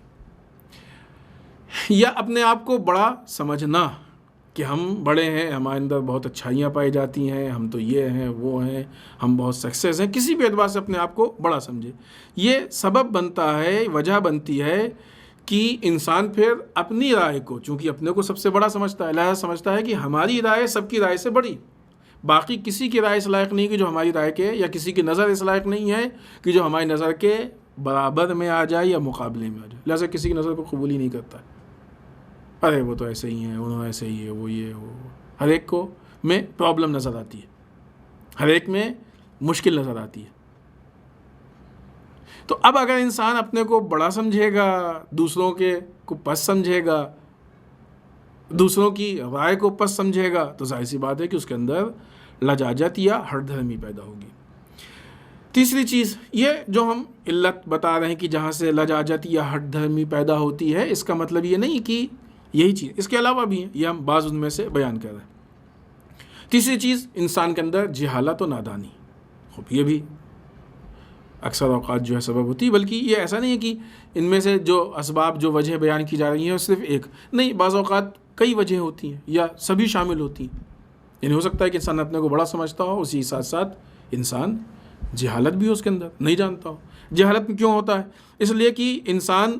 یا اپنے آپ کو بڑا سمجھنا کہ ہم بڑے ہیں، ہمارے اندر بہت اچھائیاں پائی جاتی ہیں، ہم تو یہ ہیں وہ ہیں، ہم بہت سکسیس ہیں، کسی بھی اعتبار سے اپنے آپ کو بڑا سمجھے۔ یہ سبب بنتا ہے، وجہ بنتی ہے کہ انسان پھر اپنی رائے کو، چونکہ اپنے کو سب سے بڑا سمجھتا ہے، لہذا سمجھتا ہے کہ ہماری رائے سب کی رائے سے بڑی، باقی کسی کی رائے اس لائق نہیں کہ جو ہماری رائے کے، یا کسی کی نظر اس لائق نہیں ہے کہ جو ہماری نظر کے برابر میں آ جائے یا مقابلے میں آ جائے، لہذا کسی کی نظر کو قبول ہی نہیں کرتا ہے۔ ارے وہ تو ایسے ہی ہیں، انہوں ایسے ہی ہے، وہ یہ وہ، ہر ایک کو میں پرابلم نظر آتی ہے، ہر ایک میں مشکل نظر آتی ہے۔ تو اب اگر انسان اپنے کو بڑا سمجھے گا، دوسروں کے کو پس سمجھے گا، دوسروں کی رائے کو پس سمجھے گا، تو ظاہر سی بات ہے کہ اس کے اندر لجاجت یا ہٹ دھرمی پیدا ہوگی۔ تیسری چیز یہ جو ہم علت بتا رہے ہیں کہ جہاں سے لجاجت یا ہٹ دھرمی پیدا ہوتی ہے، اس کا مطلب یہ نہیں کہ یہی چیز، اس کے علاوہ بھی ہیں، یہ ہم بعض ان میں سے بیان کر رہے ہیں۔ تیسری چیز انسان کے اندر جہالت و نادانی، خوب یہ بھی اکثر اوقات جو ہے سبب ہوتی ہے، بلکہ یہ ایسا نہیں ہے کہ ان میں سے جو اسباب، جو وجہ بیان کی جا رہی ہیں صرف ایک نہیں، بعض اوقات کئی وجہ ہوتی ہیں یا سبھی شامل ہوتی ہیں۔ یعنی ہو سکتا ہے کہ انسان اپنے کو بڑا سمجھتا ہو، اسی ساتھ ساتھ انسان جہالت بھی ہو اس کے اندر، نہیں جانتا ہو۔ جہالت میں کیوں ہوتا ہے؟ اس لیے کہ انسان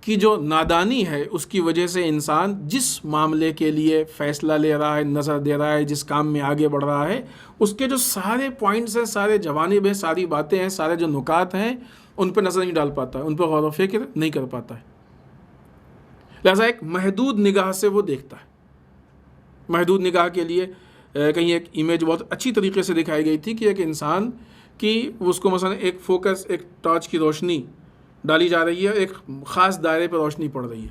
کی جو نادانی ہے اس کی وجہ سے انسان جس معاملے کے لیے فیصلہ لے رہا ہے، نظر دے رہا ہے، جس کام میں آگے بڑھ رہا ہے، اس کے جو سارے پوائنٹس ہیں، سارے جوانب ہیں، ساری باتیں ہیں، سارے جو نکات ہیں، ان پہ نظر نہیں ڈال پاتا ہے، ان پہ غور و فکر نہیں کر پاتا ہے۔ لہٰذا ایک محدود نگاہ سے وہ دیکھتا ہے۔ محدود نگاہ کے لیے کہیں ایک امیج بہت اچھی طریقے سے دکھائی گئی تھی کہ ایک انسان کی اس کو مثلا ایک فوکس، ایک ٹارچ کی روشنی ڈالی جا رہی ہے، ایک خاص دائرے پہ روشنی پڑ رہی ہے،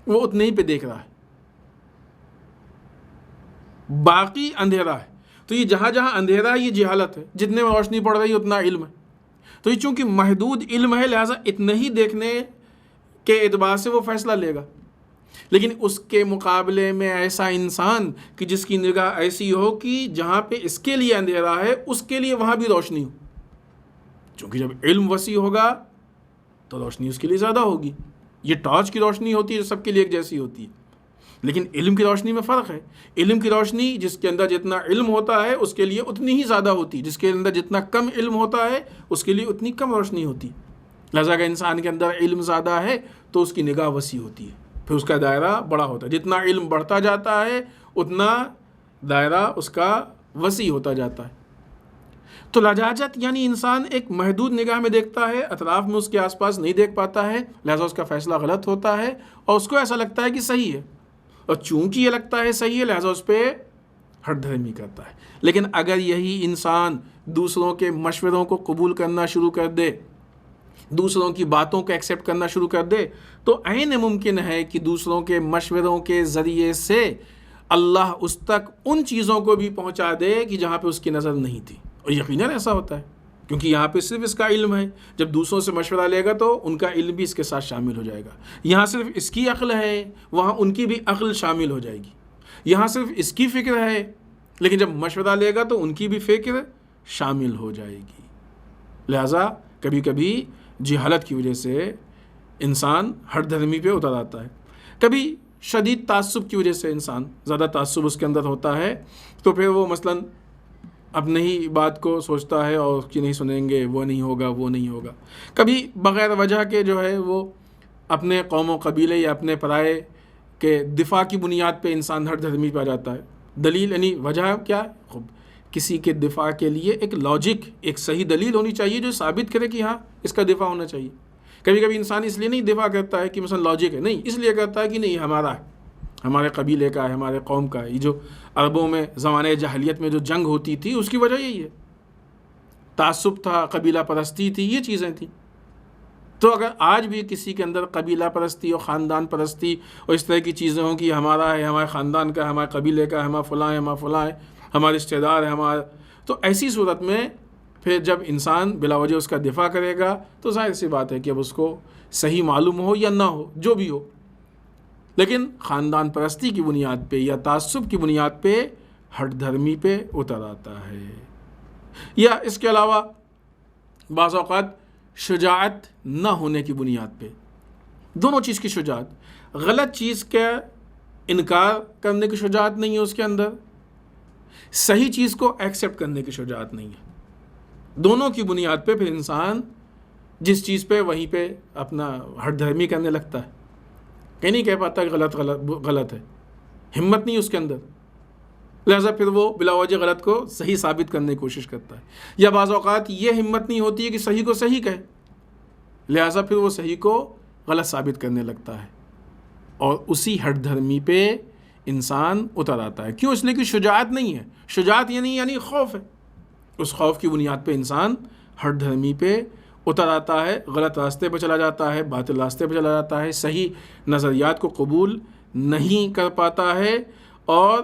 وہ اتنے ہی پہ دیکھ رہا ہے، باقی اندھیرا ہے۔ تو یہ جہاں جہاں اندھیرا ہے یہ جہالت ہے، جتنے میں روشنی پڑ رہی ہے اتنا علم ہے۔ تو یہ چونکہ محدود علم ہے، لہٰذا اتنے ہی دیکھنے کے اعتبار سے وہ فیصلہ لے گا۔ لیکن اس کے مقابلے میں ایسا انسان کہ جس کی نگاہ ایسی ہو کہ جہاں پہ اس کے لیے اندھیرا ہے اس کے لیے وہاں بھی روشنی ہو، چونکہ جب علم وسیع ہوگا تو روشنی اس کے لیے زیادہ ہوگی۔ یہ ٹارچ کی روشنی ہوتی ہے جو سب کے لیے ایک جیسی ہوتی ہے، لیکن علم کی روشنی میں فرق ہے۔ علم کی روشنی جس کے اندر جتنا علم ہوتا ہے اس کے لیے اتنی ہی زیادہ ہوتی ہے، جس کے اندر جتنا کم علم ہوتا ہے اس کے لیے اتنی کم روشنی ہوتی ہے۔ لہٰذا اگر انسان کے اندر علم زیادہ ہے تو اس کی نگاہ وسیع ہوتی ہے، پھر اس کا دائرہ بڑا ہوتا ہے۔ جتنا علم بڑھتا جاتا ہے اتنا دائرہ اس کا وسیع ہوتا جاتا ہے۔ تو لجاجت یعنی انسان ایک محدود نگاہ میں دیکھتا ہے، اطراف میں اس کے آس پاس نہیں دیکھ پاتا ہے، لہذا اس کا فیصلہ غلط ہوتا ہے اور اس کو ایسا لگتا ہے کہ صحیح ہے، اور چونکہ یہ لگتا ہے صحیح ہے لہذا اس پہ ہٹ دھرمی کرتا ہے۔ لیکن اگر یہی انسان دوسروں کے مشوروں کو قبول کرنا شروع کر دے، دوسروں کی باتوں کو ایکسیپٹ کرنا شروع کر دے، تو عین ممکن ہے کہ دوسروں کے مشوروں کے ذریعے سے اللہ اس تک ان چیزوں کو بھی پہنچا دے کہ جہاں پہ اس کی نظر نہیں تھی۔ اور یقیناً ایسا ہوتا ہے، کیونکہ یہاں پہ صرف اس کا علم ہے، جب دوسروں سے مشورہ لے گا تو ان کا علم بھی اس کے ساتھ شامل ہو جائے گا۔ یہاں صرف اس کی عقل ہے، وہاں ان کی بھی عقل شامل ہو جائے گی۔ یہاں صرف اس کی فکر ہے، لیکن جب مشورہ لے گا تو ان کی بھی فکر شامل ہو جائے گی۔ لہٰذا کبھی کبھی جہالت کی وجہ سے انسان ہٹ دھرمی پہ اتر آتا ہے، کبھی شدید تعصب کی وجہ سے انسان زیادہ تعصب اس کے اندر ہوتا ہے، تو پھر وہ مثلاً اپنے ہی بات کو سوچتا ہے اور اس کی نہیں سنیں گے، وہ نہیں ہوگا، وہ نہیں ہوگا۔ کبھی بغیر وجہ کے جو ہے وہ اپنے قوم و قبیلے یا اپنے پرائے کے دفاع کی بنیاد پہ انسان ہٹ دھرمی پہ آ جاتا ہے۔ دلیل یعنی وجہ کیا ہے؟ کسی کے دفاع کے لیے ایک لاجک، ایک صحیح دلیل ہونی چاہیے جو ثابت کرے کہ ہاں اس کا دفاع ہونا چاہیے۔ کبھی کبھی انسان اس لیے نہیں دفاع کرتا ہے کہ مثلا لاجک ہے، نہیں، اس لیے کرتا ہے کہ نہیں ہمارا ہے، ہمارے قبیلے کا ہے، ہمارے قوم کا ہے۔ یہ جو عربوں میں زمانے جاہلیت میں جو جنگ ہوتی تھی اس کی وجہ یہی ہے، تعصب تھا، قبیلہ پرستی تھی، یہ چیزیں تھیں۔ تو اگر آج بھی کسی کے اندر قبیلہ پرستی اور خاندان پرستی اور اس طرح کی چیزیں ہوں کہ ہمارا ہے، ہمارے خاندان کا ہے، ہمارے قبیلے کا ہے، ہمارا فلاں ہے، ہمارا فلاں ہے، ہمارے رشتہ دار ہیں ہمارا، تو ایسی صورت میں پھر جب انسان بلا وجہ اس کا دفاع کرے گا تو ظاہر سی بات ہے کہ اب اس کو صحیح معلوم ہو یا نہ ہو، جو بھی ہو، لیکن خاندان پرستی کی بنیاد پہ یا تعصب کی بنیاد پہ ہٹ دھرمی پہ اتر آتا ہے۔ یا اس کے علاوہ بعض اوقات شجاعت نہ ہونے کی بنیاد پہ، دونوں چیز کی شجاعت، غلط چیز کا انکار کرنے کی شجاعت نہیں ہے اس کے اندر، صحیح چیز کو ایکسیپٹ کرنے کی شجاعت نہیں ہے، دونوں کی بنیاد پہ پھر انسان جس چیز پہ وہیں پہ اپنا ہٹ دھرمی کرنے لگتا ہے، کہیں نہیں کہہ پاتا کہ غلط ہے، ہمت نہیں اس کے اندر، لہذا پھر وہ بلا وجہ غلط کو صحیح ثابت کرنے کی کوشش کرتا ہے۔ یا بعض اوقات یہ ہمت نہیں ہوتی ہے کہ صحیح کو صحیح کہے، لہذا پھر وہ صحیح کو غلط ثابت کرنے لگتا ہے، اور اسی ہٹ دھرمی پہ انسان اتر آتا ہے۔ کیوں؟ اس لیے کہ شجاعت نہیں ہے، شجاعت یعنی خوف ہے، اس خوف کی بنیاد پہ انسان ہٹ دھرمی پہ اتر آتا ہے، غلط راستے پہ چلا جاتا ہے، باطل راستے پہ چلا جاتا ہے، صحیح نظریات کو قبول نہیں کر پاتا ہے، اور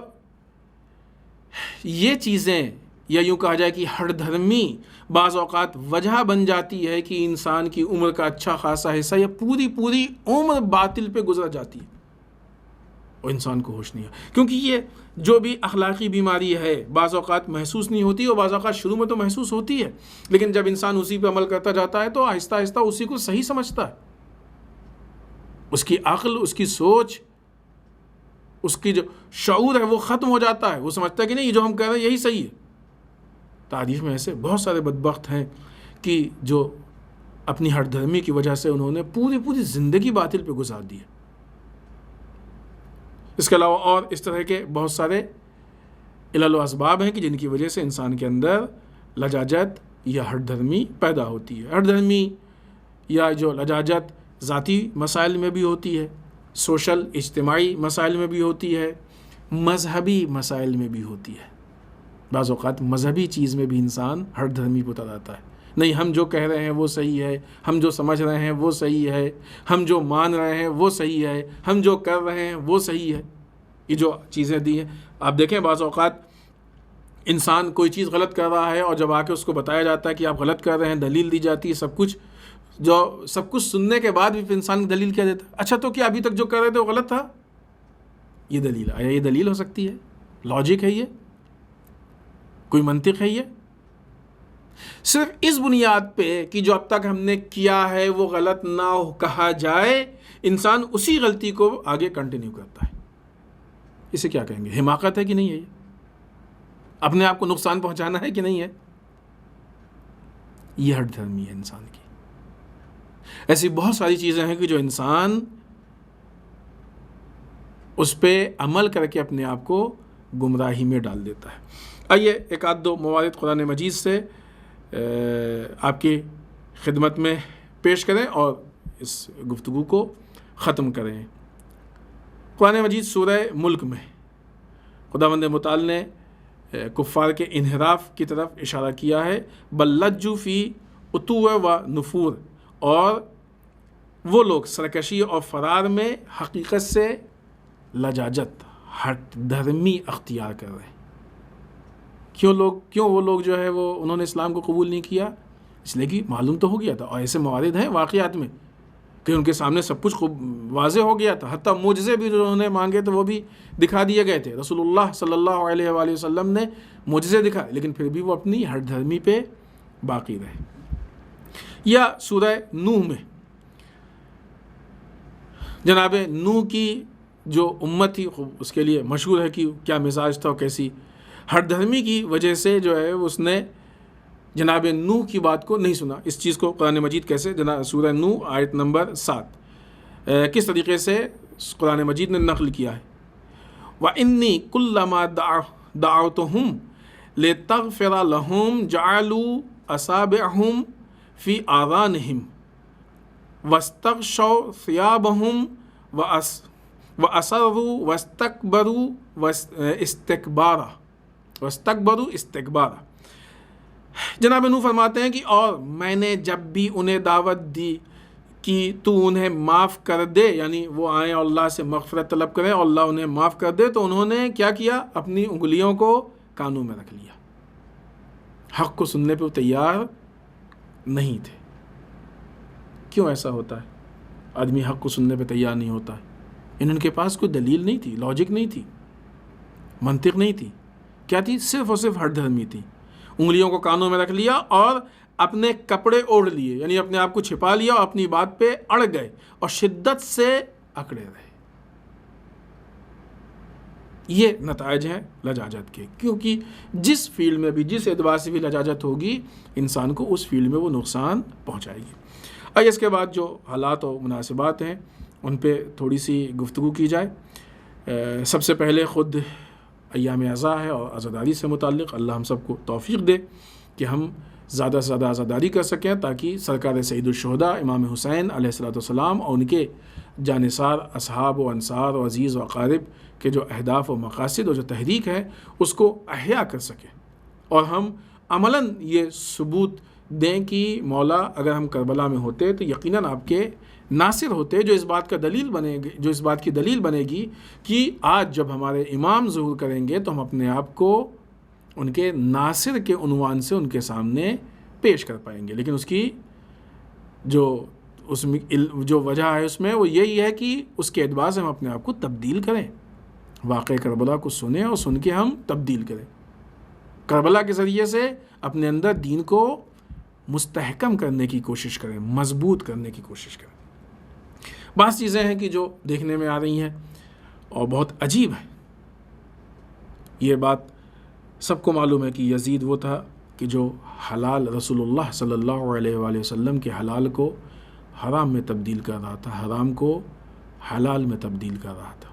یہ چیزیں یا یوں کہا جائے کہ ہٹ دھرمی بعض اوقات وجہ بن جاتی ہے کہ انسان کی عمر کا اچھا خاصا حصہ یا پوری عمر باطل پہ گزر جاتی ہے اور انسان کو ہوش نہیں ہے، کیونکہ یہ جو بھی اخلاقی بیماری ہے بعض اوقات محسوس نہیں ہوتی، اور بعض اوقات شروع میں تو محسوس ہوتی ہے، لیکن جب انسان اسی پہ عمل کرتا جاتا ہے تو آہستہ آہستہ اسی کو صحیح سمجھتا ہے، اس کی عقل، اس کی سوچ، اس کی جو شعور ہے وہ ختم ہو جاتا ہے، وہ سمجھتا ہے کہ نہیں یہ جو ہم کہہ رہے ہیں یہی صحیح ہے۔ تاریخ میں ایسے بہت سارے بدبخت ہیں کہ جو اپنی ہٹ دھرمی کی وجہ سے انہوں نے پوری زندگی باطل پہ گزار دی ہے۔ اس کے علاوہ اور اس طرح کے بہت سارے علل و اسباب ہیں کہ جن کی وجہ سے انسان کے اندر لجاجت یا ہٹ دھرمی پیدا ہوتی ہے۔ ہٹ دھرمی یا جو لجاجت ذاتی مسائل میں بھی ہوتی ہے، سوشل اجتماعی مسائل میں بھی ہوتی ہے، مذہبی مسائل میں بھی ہوتی ہے۔ بعض اوقات مذہبی چیز میں بھی انسان ہٹ دھرمی پہ اتر آتا ہے، نہیں ہم جو کہہ رہے ہیں وہ صحیح ہے، ہم جو سمجھ رہے ہیں وہ صحیح ہے، ہم جو مان رہے ہیں وہ صحیح ہے، ہم جو کر رہے ہیں وہ صحیح ہے۔ یہ جو چیزیں دی ہیں، آپ دیکھیں بعض اوقات انسان کوئی چیز غلط کر رہا ہے اور جب آ کے اس کو بتایا جاتا ہے کہ آپ غلط کر رہے ہیں، دلیل دی جاتی ہے، سب کچھ سننے کے بعد بھی پھر انسان کی دلیل کیا دیتا ہے، اچھا تو کیا ابھی تک جو کر رہے تھے وہ غلط تھا؟ یہ دلیل ہے، یہ دلیل ہو سکتی ہے؟ لاجک ہے یہ؟ کوئی منطق ہے یہ؟ صرف اس بنیاد پہ کہ جو اب تک ہم نے کیا ہے وہ غلط نہ کہا جائے، انسان اسی غلطی کو آگے کنٹینیو کرتا ہے۔ اسے کیا کہیں گے؟ حماقت ہے کہ نہیں ہے؟ یہ اپنے آپ کو نقصان پہنچانا ہے کہ نہیں ہے؟ یہ ہٹ دھرمی ہے انسان کی۔ ایسی بہت ساری چیزیں ہیں کہ جو انسان اس پہ عمل کر کے اپنے آپ کو گمراہی میں ڈال دیتا ہے۔ آئیے ایک آدھ دو موارد قرآن مجید سے آپ کی خدمت میں پیش کریں اور اس گفتگو کو ختم کریں۔ قرآن مجید سورہ ملک میں خداوند متعال نے کفار کے انحراف کی طرف اشارہ کیا ہے، بل لجوا فی عتو و نفور، اور وہ لوگ سرکشی اور فرار میں حقیقت سے لجاجت، ہٹ دھرمی اختیار کر رہے ہیں۔ کیوں وہ لوگ جو ہے وہ انہوں نے اسلام کو قبول نہیں کیا؟ اس لیے کہ معلوم تو ہو گیا تھا، اور ایسے موارد ہیں واقعات میں کہ ان کے سامنے سب کچھ واضح ہو گیا تھا، حتیٰ معجزے بھی جو انہوں نے مانگے تو وہ بھی دکھا دیے گئے تھے۔ رسول اللہ صلی اللہ علیہ وآلہ وسلم نے معجزے دکھائے، لیکن پھر بھی وہ اپنی ہٹ دھرمی پہ باقی رہے۔ یا سورہ نوح میں جناب نوح کی جو امت تھی، اس کے لیے مشہور ہے کہ کیا مزاج تھا اور کیسی ہٹ دھرمی کی وجہ سے جو ہے اس نے جناب نوح کی بات کو نہیں سنا۔ اس چیز کو قرآن مجید کیسے سورہ نوح آیت نمبر 7 کس طریقے سے قرآن مجید نے نقل کیا ہے، وَإِنِّي كُلَّمَا دَعَوْتُهُمْ لِتَغْفِرَ لَهُمْ جَعَلُوا أَصَابِعَهُمْ فِي آذَانِهِمْ وَاسْتَغْشَوْا ثِيَابَهُمْ وَأَصَرُّوا وَاسْتَكْبَرُوا اسْتِكْبَارًا۔ جناب نوح فرماتے ہیں کہ اور میں نے جب بھی انہیں دعوت دی کہ تو انہیں معاف کر دے، یعنی وہ آئیں اور اللہ سے مغفرت طلب کریں اور اللہ انہیں معاف کر دے، تو انہوں نے کیا کیا؟ اپنی انگلیوں کو کانوں میں رکھ لیا، حق کو سننے پہ وہ تیار نہیں تھے۔ کیوں ایسا ہوتا ہے؟ آدمی حق کو سننے پہ تیار نہیں ہوتا ہے، ان کے پاس کوئی دلیل نہیں تھی، لاجک نہیں تھی، منطق نہیں تھی، کیا تھی؟ صرف اور صرف ہٹ دھرمی تھی۔ انگلیوں کو کانوں میں رکھ لیا اور اپنے کپڑے اوڑھ لیے، یعنی اپنے آپ کو چھپا لیا اور اپنی بات پہ اڑ گئے اور شدت سے اکڑے رہے۔ یہ نتائج ہیں لجاجت کے، کیونکہ جس فیلڈ میں بھی، جس اعتبار سے بھی لجاجت ہوگی، انسان کو اس فیلڈ میں وہ نقصان پہنچائے گی۔ آئیے اس کے بعد جو حالات اور مناسبات ہیں ان پہ تھوڑی سی گفتگو کی جائے۔ سب سے پہلے خود ایام عزا ہے اور عزاداری سے متعلق اللہ ہم سب کو توفیق دے کہ ہم زیادہ سے زیادہ عزاداری کر سکیں، تاکہ سرکار سید الشہداء امام حسین علیہ السلام اور ان کے جانثار اصحاب و انصار و عزیز و اقارب کے جو اہداف و مقاصد اور جو تحریک ہے اس کو احیا کر سکیں، اور ہم عملاً یہ ثبوت دیں کہ مولا اگر ہم کربلا میں ہوتے تو یقیناً آپ کے ناصر ہوتے، جو اس بات کی دلیل بنے گی کہ آج جب ہمارے امام ظہور کریں گے تو ہم اپنے آپ کو ان کے ناصر کے عنوان سے ان کے سامنے پیش کر پائیں گے۔ لیکن اس کی جو وجہ ہے اس میں وہ یہی ہے کہ اس کے اعتبار سے ہم اپنے آپ کو تبدیل کریں، واقع کربلا کو سنیں اور سن کے ہم تبدیل کریں، کربلا کے ذریعے سے اپنے اندر دین کو مستحکم کرنے کی کوشش کریں، مضبوط کرنے کی کوشش کریں۔ بعض چیزیں ہیں کہ جو دیکھنے میں آ رہی ہیں اور بہت عجیب ہے۔ یہ بات سب کو معلوم ہے کہ یزید وہ تھا کہ جو حلال رسول اللہ صلی اللہ علیہ وآلہ وسلم کے حلال کو حرام میں تبدیل کر رہا تھا، حرام کو حلال میں تبدیل کر رہا تھا۔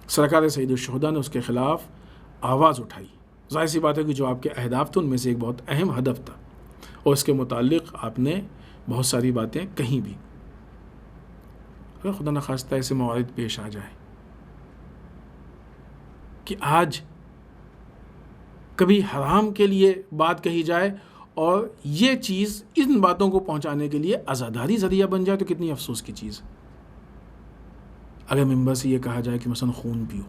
سرکار سید الشہداء نے اس کے خلاف آواز اٹھائی۔ ظاہر سی بات ہے کہ جو آپ کے اہداف تھے ان میں سے ایک بہت اہم ہدف تھا، اور اس کے متعلق آپ نے بہت ساری باتیں کہیں بھی۔ اگر خدا نخواستہ ایسے موارد پیش آ جائیں کہ آج کبھی حرام کے لیے بات کہی جائے اور یہ چیز ان باتوں کو پہنچانے کے لیے عزاداری ذریعہ بن جائے، تو کتنی افسوس کی چیز ہے۔ اگر ممبر سے یہ کہا جائے کہ مثلا خون پیو،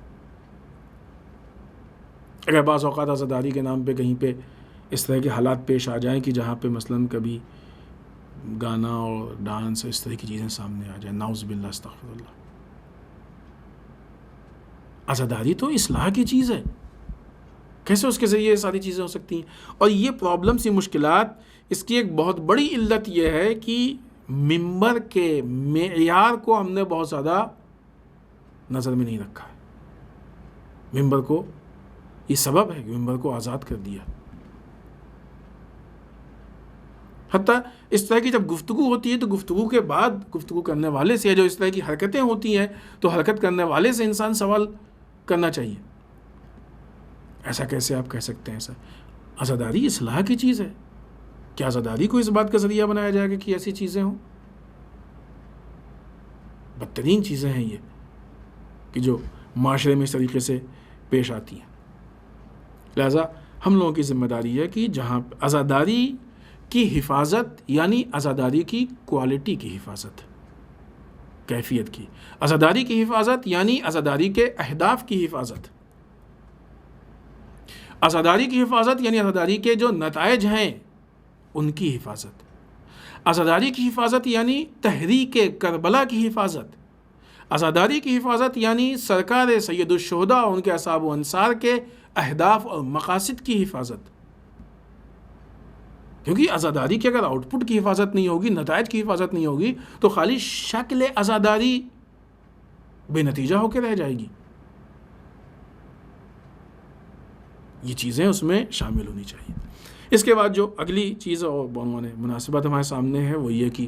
اگر بعض اوقات عزاداری کے نام پہ کہیں پہ اس طرح کے حالات پیش آ جائیں کہ جہاں پہ مثلا کبھی گانا اور ڈانس اس طرح کی چیزیں سامنے آ جائیں، نعوذ باللہ استغفر اللہ۔ عزاداری تو اصلاح کی چیز ہے، کیسے اس کے ذریعے یہ ساری چیزیں ہو سکتی ہیں؟ اور یہ پرابلمس، یہ مشکلات، اس کی ایک بہت بڑی علت یہ ہے کہ ممبر کے معیار کو ہم نے بہت زیادہ نظر میں نہیں رکھا ہے۔ ممبر کو یہ سبب ہے کہ ممبر کو آزاد کر دیا۔ حتیٰ اس طرح کی جب گفتگو ہوتی ہے تو گفتگو کے بعد گفتگو کرنے والے سے، جو اس طرح کی حرکتیں ہوتی ہیں تو حرکت کرنے والے سے انسان سوال کرنا چاہیے ایسا کیسے آپ کہہ سکتے ہیں؟ ایسا عزاداری اصلاح کی چیز ہے، کیا عزاداری کو اس بات کا ذریعہ بنایا جائے گا کہ ایسی چیزیں ہوں؟ بدترین چیزیں ہیں یہ کہ جو معاشرے میں اس طریقے سے پیش آتی ہیں۔ لہذا ہم لوگوں کی ذمہ داری ہے کہ جہاں عزاداری کی حفاظت، یعنی عزاداری کی کوالٹی کی حفاظت، کیفیت کی، عزاداری کی حفاظت یعنی عزاداری کے اہداف کی حفاظت، عزاداری کی حفاظت یعنی عزاداری کے جو نتائج ہیں ان کی حفاظت، عزاداری کی حفاظت یعنی تحریک کربلا کی حفاظت، عزاداری کی حفاظت یعنی سرکار سید الشہداء اور ان کے اصحاب و انصار کے اہداف اور مقاصد کی حفاظت۔ کیونکہ عزاداری کی اگر آؤٹ پٹ کی حفاظت نہیں ہوگی، نتائج کی حفاظت نہیں ہوگی، تو خالی شکل عزاداری بے نتیجہ ہو کے رہ جائے گی۔ یہ چیزیں اس میں شامل ہونی چاہیے۔ اس کے بعد جو اگلی چیز اور مناسبت ہمارے سامنے ہے وہ یہ کہ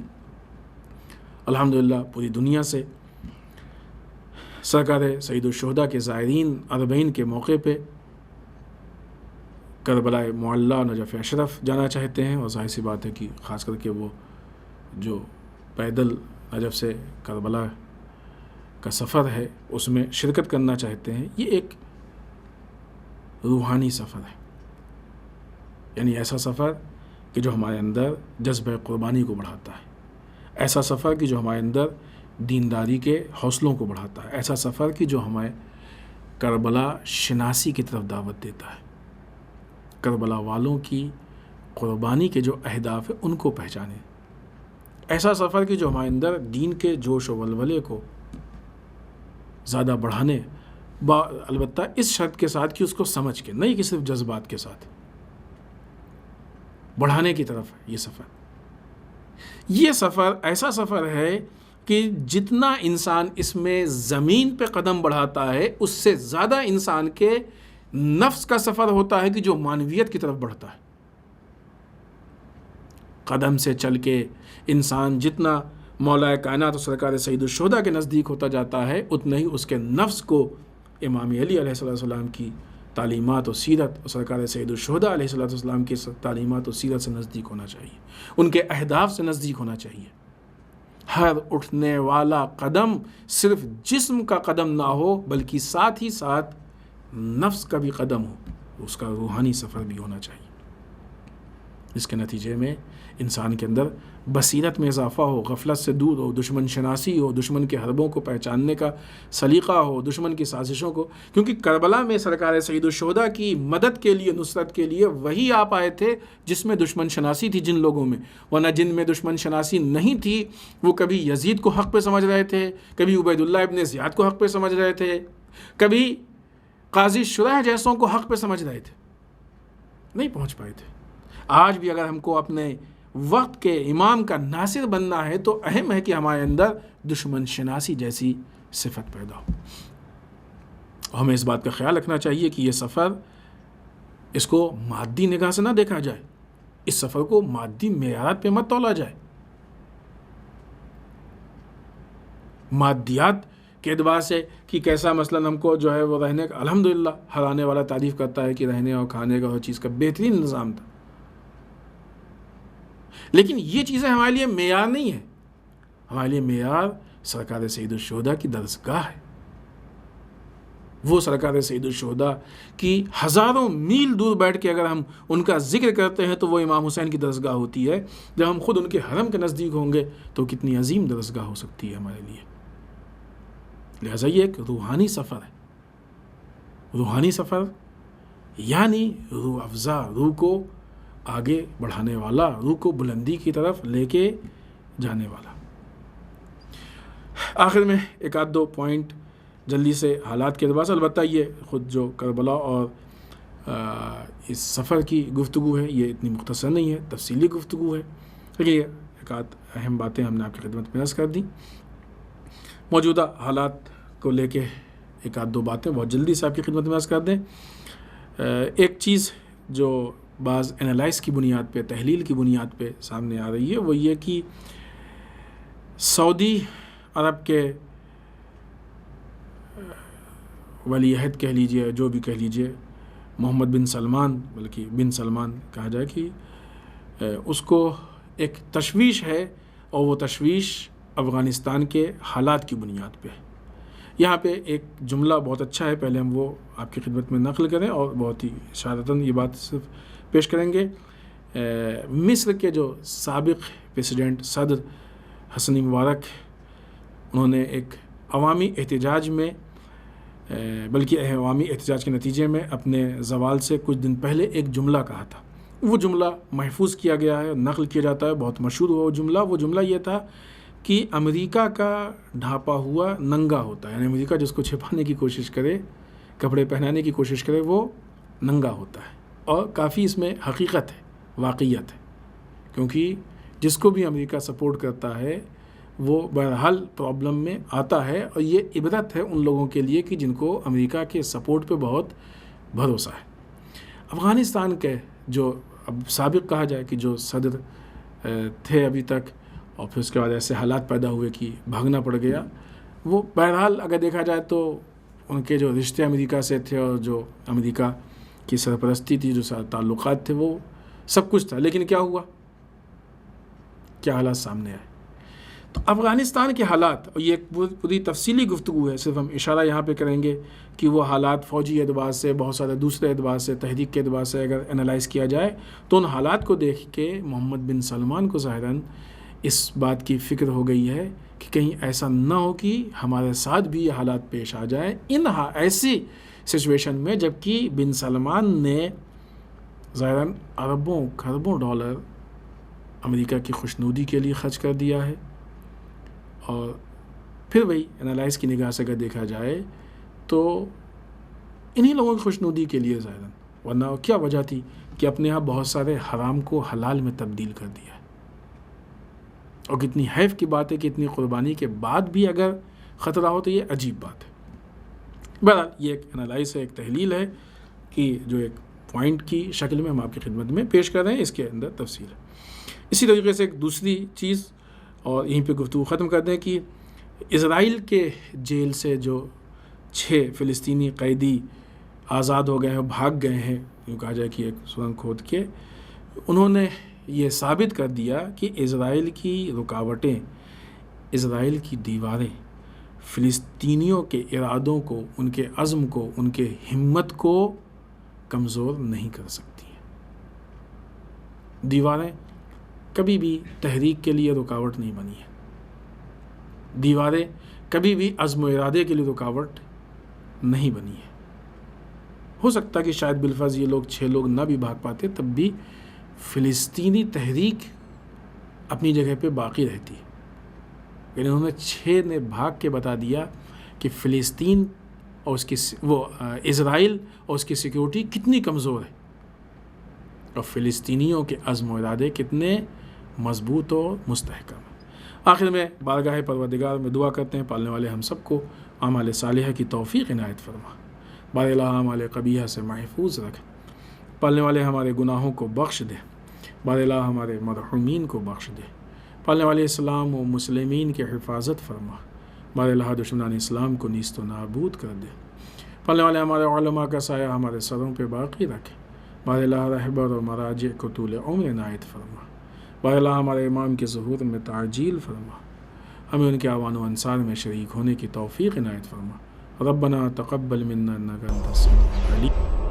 الحمدللہ پوری دنیا سے سرکار سید الشہداء کے زائرین اربعین کے موقع پہ کربلا معلیٰ نجف اشرف جانا چاہتے ہیں، اور ظاہر سی بات ہے کہ خاص کر کے وہ جو پیدل نجف سے کربلا کا سفر ہے اس میں شرکت کرنا چاہتے ہیں۔ یہ ایک روحانی سفر ہے، یعنی ایسا سفر کہ جو ہمارے اندر جذبہ قربانی کو بڑھاتا ہے، ایسا سفر کہ جو ہمارے اندر دینداری کے حوصلوں کو بڑھاتا ہے، ایسا سفر کہ جو ہمیں کربلا شناسی کی طرف دعوت دیتا ہے، کربلا والوں کی قربانی کے جو اہداف ہیں ان کو پہچانے، ایسا سفر کہ جو ہمارے اندر دین کے جوش و ولولے کو زیادہ بڑھانے، البتہ اس شرط کے ساتھ کہ اس کو سمجھ کے، نہیں کہ صرف جذبات کے ساتھ بڑھانے کی طرف ہے یہ سفر۔ یہ سفر ایسا سفر ہے کہ جتنا انسان اس میں زمین پہ قدم بڑھاتا ہے اس سے زیادہ انسان کے نفس کا سفر ہوتا ہے کہ جو معنویت کی طرف بڑھتا ہے۔ قدم سے چل کے انسان جتنا مولا کائنات و سرکار سید الشہداء کے نزدیک ہوتا جاتا ہے اتنا ہی اس کے نفس کو امام علی علیہ السلام کی تعلیمات و سیرت اور سرکار سید الشہداء علیہ السلام کی تعلیمات و سیرت سے نزدیک ہونا چاہیے، ان کے اہداف سے نزدیک ہونا چاہیے۔ ہر اٹھنے والا قدم صرف جسم کا قدم نہ ہو بلکہ ساتھ ہی ساتھ نفس کا بھی قدم ہو، اس کا روحانی سفر بھی ہونا چاہیے۔ اس کے نتیجے میں انسان کے اندر بصیرت میں اضافہ ہو، غفلت سے دور ہو، دشمن شناسی ہو، دشمن کے حربوں کو پہچاننے کا سلیقہ ہو، دشمن کی سازشوں کو، کیونکہ کربلا میں سرکار سید الشہداء کی مدد کے لیے، نصرت کے لیے وہی آپ آئے تھے جس میں دشمن شناسی تھی جن لوگوں میں، ورنہ جن میں دشمن شناسی نہیں تھی وہ کبھی یزید کو حق پہ سمجھ رہے تھے، کبھی عبید اللہ ابن زیاد کو حق پہ سمجھ رہے تھے، کبھی قاضی شرح جیسوں کو حق پہ سمجھ رہے تھے، نہیں پہنچ پائے تھے۔ آج بھی اگر ہم کو اپنے وقت کے امام کا ناصر بننا ہے تو اہم ہے کہ ہمارے اندر دشمن شناسی جیسی صفت پیدا ہو۔ ہمیں اس بات کا خیال رکھنا چاہیے کہ یہ سفر اس کو مادی نگاہ سے نہ دیکھا جائے، اس سفر کو مادی معیارات پہ مت تولا جائے، مادیات کے اعتبار سے کہ کیسا مثلاً ہم کو جو ہے وہ رہنے کا، الحمدللہ ہر آنے والا تعریف کرتا ہے کہ رہنے اور کھانے کا ہر چیز کا بہترین نظام تھا، لیکن یہ چیزیں ہمارے لیے معیار نہیں ہے۔ ہمارے لیے معیار سرکار سید الشہداء کی درسگاہ ہے۔ وہ سرکار سید الشہداء کی ہزاروں میل دور بیٹھ کے اگر ہم ان کا ذکر کرتے ہیں تو وہ امام حسین کی درسگاہ ہوتی ہے۔ جب ہم خود ان کے حرم کے نزدیک ہوں گے تو کتنی عظیم درسگاہ ہو سکتی ہے ہمارے لیے۔ لہٰذا یہ ایک روحانی سفر ہے۔ روحانی سفر یعنی روح افزا، روح کو آگے بڑھانے والا، روح کو بلندی کی طرف لے کے جانے والا۔ آخر میں ایک آدھ دو پوائنٹ جلدی سے حالات کے اعتبار سے، البتہ یہ خود جو کربلا اور اس سفر کی گفتگو ہے یہ اتنی مختصر نہیں ہے، تفصیلی گفتگو ہے، لیکن یہ ایک آدھ اہم باتیں ہم نے آپ کی خدمت میں عرض کر دی۔ موجودہ حالات کو لے کے ایک آدھ دو باتیں بہت جلدی سے آپ کی خدمت میں عرض کر دیں۔ ایک چیز جو بعض انالائز کی بنیاد پہ، تحلیل کی بنیاد پہ سامنے آ رہی ہے وہ یہ کہ سعودی عرب کے ولی عہد کہہ لیجئے، جو بھی کہہ لیجئے، محمد بن سلمان، بلکہ بن سلمان کہا جائے کہ اس کو ایک تشویش ہے، اور وہ تشویش افغانستان کے حالات کی بنیاد پہ ہے۔ یہاں پہ ایک جملہ بہت اچھا ہے، پہلے ہم وہ آپ کی خدمت میں نقل کریں اور بہت ہی شہادتاً یہ بات صرف پیش کریں گے۔ مصر کے جو سابق پریسیڈنٹ صدر حسنی مبارک، انہوں نے ایک عوامی احتجاج میں بلکہ عوامی احتجاج کے نتیجے میں اپنے زوال سے کچھ دن پہلے ایک جملہ کہا تھا۔ وہ جملہ محفوظ کیا گیا ہے، نقل کیا جاتا ہے، بہت مشہور ہوا وہ جملہ یہ تھا کہ امریکہ کا ڈھانپا ہوا ننگا ہوتا ہے، یعنی امریکہ جس کو چھپانے کی کوشش کرے، کپڑے پہنانے کی کوشش کرے، وہ ننگا ہوتا ہے۔ اور کافی اس میں حقیقت ہے، واقعیت ہے، کیونکہ جس کو بھی امریکہ سپورٹ کرتا ہے وہ بہرحال پرابلم میں آتا ہے، اور یہ عبرت ہے ان لوگوں کے لیے کہ جن کو امریکہ کے سپورٹ پہ بہت بھروسہ ہے۔ افغانستان کے جو اب سابق کہا جائے کہ جو صدر تھے ابھی تک، اور پھر اس کے بعد ایسے حالات پیدا ہوئے کہ بھاگنا پڑ گیا، وہ بہرحال اگر دیکھا جائے تو ان کے جو رشتے امریکہ سے تھے اور جو امریکہ کی سرپرستی تھی، جو تعلقات تھے، وہ سب کچھ تھا، لیکن کیا ہوا؟ کیا حالات سامنے آئے؟ تو افغانستان کے حالات، اور یہ ایک پوری تفصیلی گفتگو ہے، صرف ہم اشارہ یہاں پہ کریں گے کہ وہ حالات فوجی اعتبار سے، بہت سارے دوسرے اعتبار سے، تحریک کے اعتبار سے اگر انالائز کیا جائے تو ان حالات کو دیکھ کے محمد بن سلمان کو ظاہراً اس بات کی فکر ہو گئی ہے کہ کہیں ایسا نہ ہو کہ ہمارے ساتھ بھی یہ حالات پیش آ جائے ایسی سچویشن میں، جبکہ بن سلمان نے ظاہراً اربوں خربوں ڈالر امریکہ کی خوشنودی کے لیے خرچ کر دیا ہے۔ اور پھر وہی انالائز کی نگاہ سے اگر دیکھا جائے تو انہی لوگوں کی خوشنودی کے لیے ظاہراً، ورنہ کیا وجہ تھی کہ اپنے یہاں بہت سارے حرام کو حلال میں تبدیل کر دیا ہے۔ اور کتنی حیف کی بات ہے کہ اتنی قربانی کے بعد بھی اگر خطرہ ہو تو یہ عجیب بات ہے۔ بہرحال یہ ایک انالائز ہے، ایک تحلیل ہے کہ جو ایک پوائنٹ کی شکل میں ہم آپ کی خدمت میں پیش کر رہے ہیں، اس کے اندر تفصیل ہے۔ اسی طریقے سے ایک دوسری چیز، اور یہیں پہ گفتگو ختم کر دیں، کہ اسرائیل کے جیل سے جو 6 فلسطینی قیدی آزاد ہو گئے ہیں، بھاگ گئے ہیں، یوں کہا جائے کہ ایک سرنگ کھود کے، انہوں نے یہ ثابت کر دیا کہ اسرائیل کی رکاوٹیں، اسرائیل کی دیواریں فلسطینیوں کے ارادوں کو، ان کے عزم کو، ان کے ہمت کو کمزور نہیں کر سکتی ہیں۔ دیواریں کبھی بھی تحریک کے لیے رکاوٹ نہیں بنی ہے، دیواریں کبھی بھی عزم و ارادے کے لیے رکاوٹ نہیں بنی ہے۔ ہو سکتا کہ شاید بالفرض یہ لوگ 6 لوگ نہ بھی بھاگ پاتے، تب بھی فلسطینی تحریک اپنی جگہ پہ باقی رہتی ہے، یعنی انہوں نے 6 نے بھاگ کے بتا دیا کہ فلسطین اور اس کی اسرائیل اور اس کی سیکیورٹی کتنی کمزور ہے، اور فلسطینیوں کے عزم و ارادے کتنے مضبوط اور مستحکم ہیں۔ آخر میں بارگاہ پروردگار میں دعا کرتے ہیں پالنے والے ہم سب کو اعمال صالحہ کی توفیق عنایت فرما، بار الہ اعمال قبیحہ سے محفوظ رکھ، پالنے والے ہمارے گناہوں کو بخش دے، بار الہ ہمارے مرحومین کو بخش دے، پالنے والے اسلام و مسلمین کی حفاظت فرما، بار الہ دشمنان اسلام کو نیست و نابود کر دے، پالنے والے ہمارے علماء کا سایہ ہمارے سروں پہ باقی رکھے، بار الہ رہبر و مراجع کو طول عمر عنایت فرما، بار الہ ہمارے امام کے ظہور میں تعجیل فرما، ہمیں ان کے اعوان و انصار میں شریک ہونے کی توفیق عنایت فرما، ربنا تقبل منا انک انت السمیع العلیم۔